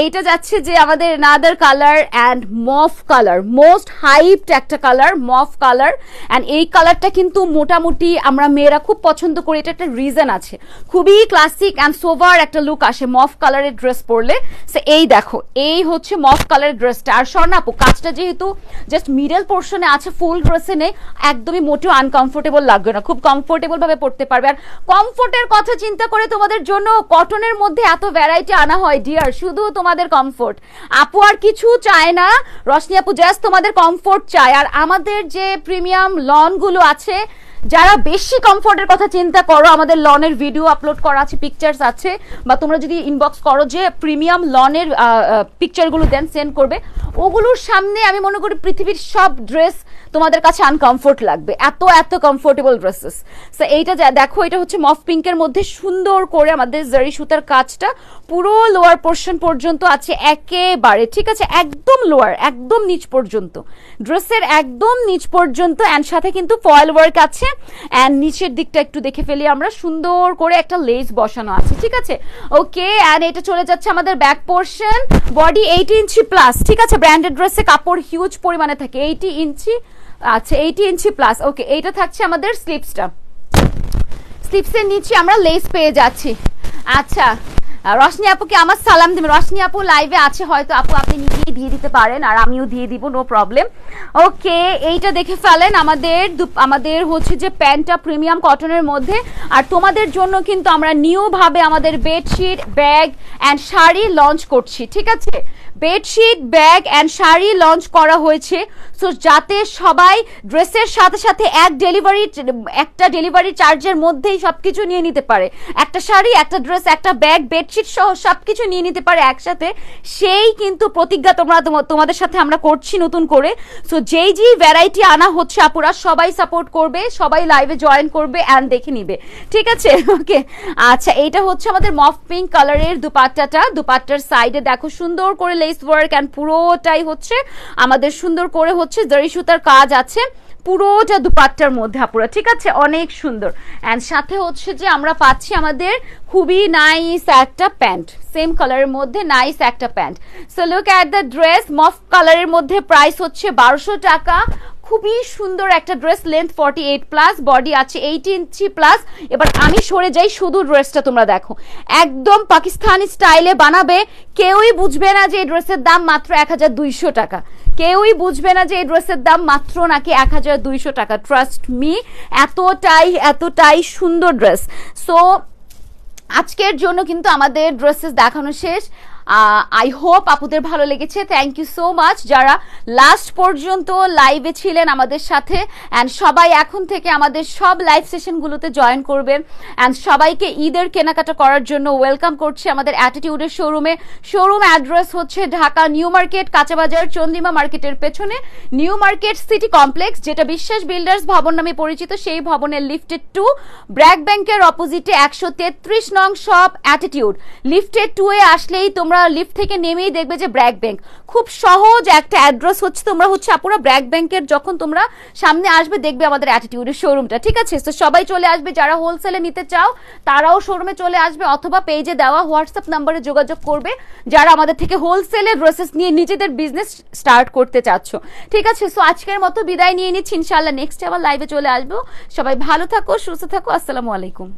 এইটা যাচ্ছে যে আমাদের another colour and মফ colour, most hyped একটা কালার, মফ কালার। অ্যান্ড এই কালারটা কিন্তু মোটামুটি আমরা মেয়েরা খুব পছন্দ করি, এটা একটা রিজন আছে, খুবই ক্লাসিক অ্যান্ড সোভার একটা লুক আসে মফ কালারের ড্রেস পরলে। সো এই দেখো এই হচ্ছে মফ কালারের ড্রেসটা। আর স্বর্ণাপু কাজটা যেহেতু জাস্ট মিডল পোর্শনে আছে, ফুল ড্রেসে নেই, একদমই মোটেও আনকমফোর্টেবল লাগবে না, খুব কমফোর্টেবল ভাবে পড়তে পারবে। আর কমফোর্টের কথা চিন্তা করে তোমাদের জন্য কটনের মধ্যে এত ভ্যারাইটি আনা হয় ডিয়ার, শুধু তোমাদের কমফোর্ট। আপু আর কিছু চায় না, রশনি আপু জাস্ট তোমাদের কমফোর্ট চায়। আর আমাদের যে প্রিমিয়াম লনগুলো আছে, যারা বেশি কমফোর্টের কথা চিন্তা করো, আমাদের লনের ভিডিও আপলোড করা আছে, পিকচার্স আছে, বা তোমরা যদি ইনবক্স করো যে প্রিমিয়াম লনের পিকচারগুলো দেন সেন্ড করবে, ওগুলোর সামনে আমি মনে করি পৃথিবীর সব ড্রেস তোমাদের কাছে আনকমফোর্ট লাগবে, এত এত কমফোর্টেবল ড্রেসেস। সো এইটা দেখো, এটা হচ্ছে মফ পিঙ্কের মধ্যে সুন্দর করে আমাদের জারি সুতার কাজটা পুরো লোয়ার পোর্শন পর্যন্ত আছে একেবারে, ঠিক আছে? একদম লোয়ার, একদম নিচ পর্যন্ত, ড্রেসের একদম নিচ পর্যন্ত। অ্যান্ড সাথে কিন্তু ফয়েল ওয়ার্ক আছে। অ্যান্ড নিচের দিকটা একটু দেখে ফেলি আমরা, সুন্দর করে একটা লেস বসানো আছে, ঠিক আছে? ওকে অ্যান্ড এটা চলে যাচ্ছে আমাদের ব্যাক পোর্শন, বডি 80 ইঞ্চি প্লাস, ঠিক আছে? ব্র্যান্ডেড ড্রেসে কাপড় হিউজ পরিমাণে থাকে, 80 ইঞ্চি, আচ্ছা 80 ইঞ্চি প্লাস। ওকে এইটা থাকছে আমাদের স্লিপসটা, স্লিপসের নিচে আমরা লেস পেয়ে যাচ্ছি। আচ্ছা রশনি আপুকে আমার সালাম দেবেন, রশনি আপু লাইভে আছে হয়তো, আপু আপনি নিজেই দিয়ে দিতে পারেন আর আমিও দিয়ে দিব, নো প্রবলেম। ওকে এইটা দেখে ফেলেন, আমাদের হচ্ছে যে প্যান্টটা প্রিমিয়াম কটনের মধ্যে। আর তোমাদের জন্য কিন্তু আমরা নিউ ভাবে আমাদের bedsheet, bag and sari launch করছি, ঠিক আছে? Bedsheet, bag and sari launch করা হয়েছে, সো যাতে সবাই ড্রেসের সাথে সাথে একটা ডেলিভারি চার্জের মধ্যেই সবকিছু নিয়ে নিতে পারে, একটা শাড়ি, একটা ড্রেস, একটা ব্যাগ, বেডশিট সহ সবকিছু নিয়ে নিতে পারে একসাথে। সেই কিন্তু প্রতিজ্ঞা তোমাদের সাথে আমরা করছি নতুন করে। সো যেই ভ্যারাইটি আনা হচ্ছে আপুরা সবাই সাপোর্ট করবে, সবাই লাইভে জয়েন করবে অ্যান্ড দেখে নিবে, ঠিক আছে? ওকে আচ্ছা এইটা হচ্ছে আমাদের মফ পিঙ্ক কালারের দুপাট্টাটা, দুপাট্টার সাইডে দেখো সুন্দর করে লেস ওয়ার্ক অ্যান্ড পুরোটাই হচ্ছে আমাদের সুন্দর করে হচ্ছে জরি সুতার কাজ আছে পুরোটা দুপাট্টার মধ্যে আপুরা, ঠিক আছে, অনেক সুন্দর। অ্যান্ড সাথে হচ্ছে যে আমরা পাচ্ছি আমাদের খুবই নাইস একটা প্যান্ট, সেম কালারের মধ্যে নাইস একটা pant. So look at the dress, mauve কালারের মধ্যে প্রাইস হচ্ছে 1200 টাকা। খুবই সুন্দর একটা ড্রেস, লেন্থ 48 প্লাস, বডি আছে 80 ইঞ্চি প্লাস। এবার আমি সরে যাই, শুধু ড্রেসটা তোমরা দেখো, একদম পাকিস্তানি স্টাইলে বানাবে, কেউই বুঝবে না যে এই ড্রেসের দাম মাত্র 1200 টাকা, কেউই বুঝবে না যে এই ড্রেসের দাম মাত্র নাকি 1200 টাকা। ট্রাস্ট মি, এতটাই সুন্দর ড্রেস। সো আজকের জন্য কিন্তু আমাদের ড্রেসেস দেখানো শেষ। আই হোপ আপুদের ভালো লেগেছে। থ্যাংক ইউ সো মাচ যারা লাস্ট পর্যন্ত লাইভে ছিলেন আমাদের সাথে। অ্যান্ড সবাই এখন থেকে আমাদের সব লাইভ সেশনগুলোতে জয়েন করবেন। অ্যান্ড সবাইকে ঈদের কেনাকাটা করার জন্য ওয়েলকাম করছি আমাদের অ্যাটিটিউডের শোরুমে। শোরুম অ্যাড্রেস হচ্ছে ঢাকা নিউ মার্কেট, কাঁচাবাজার, চন্দ্রিমা মার্কেটের পেছনে নিউ মার্কেট সিটি কমপ্লেক্স, যেটা বিশ্বাস বিল্ডার্স ভবন নামে পরিচিত, সেই ভবনের লিফটেড 2, ব্র্যাক ব্যাংকের অপোজিটে 133 নং শপ অ্যাটিটিউড। লিফটেড 2 এ আসলেই তোমরা লিফট থেকে নেমেই দেখবে যে ব্র্যাক ব্যাংক, খুব সহজ একটা অ্যাড্রেস হচ্ছে। তোমরা হচ্ছে আপুরা ব্র্যাক ব্যাংকের যখন তোমরা সামনে আসবে দেখবে আমাদের অ্যাটিটিউডের শোরুমটা, ঠিক আছে। তো সবাই চলে আসবে, যারা হোলসেলে নিতে চাও তারাও শোরুমে চলে আসবে, অথবা পেজে দেওয়া হোয়াটসঅ্যাপ নাম্বারে যোগাযোগ করবে যারা আমাদের থেকে হোলসেলে ড্রেসেস নিয়ে নিজেদের বিজনেস স্টার্ট করতে চাচ্ছ, ঠিক আছে। সো আজকের মতো বিদায় নিয়ে নিচ্ছি, ইনশাআল্লাহ নেক্সট আবার লাইভে চলে আসবো। সবাই ভালো থাকো, সুস্থ থাকো, আসসালামু আলাইকুম।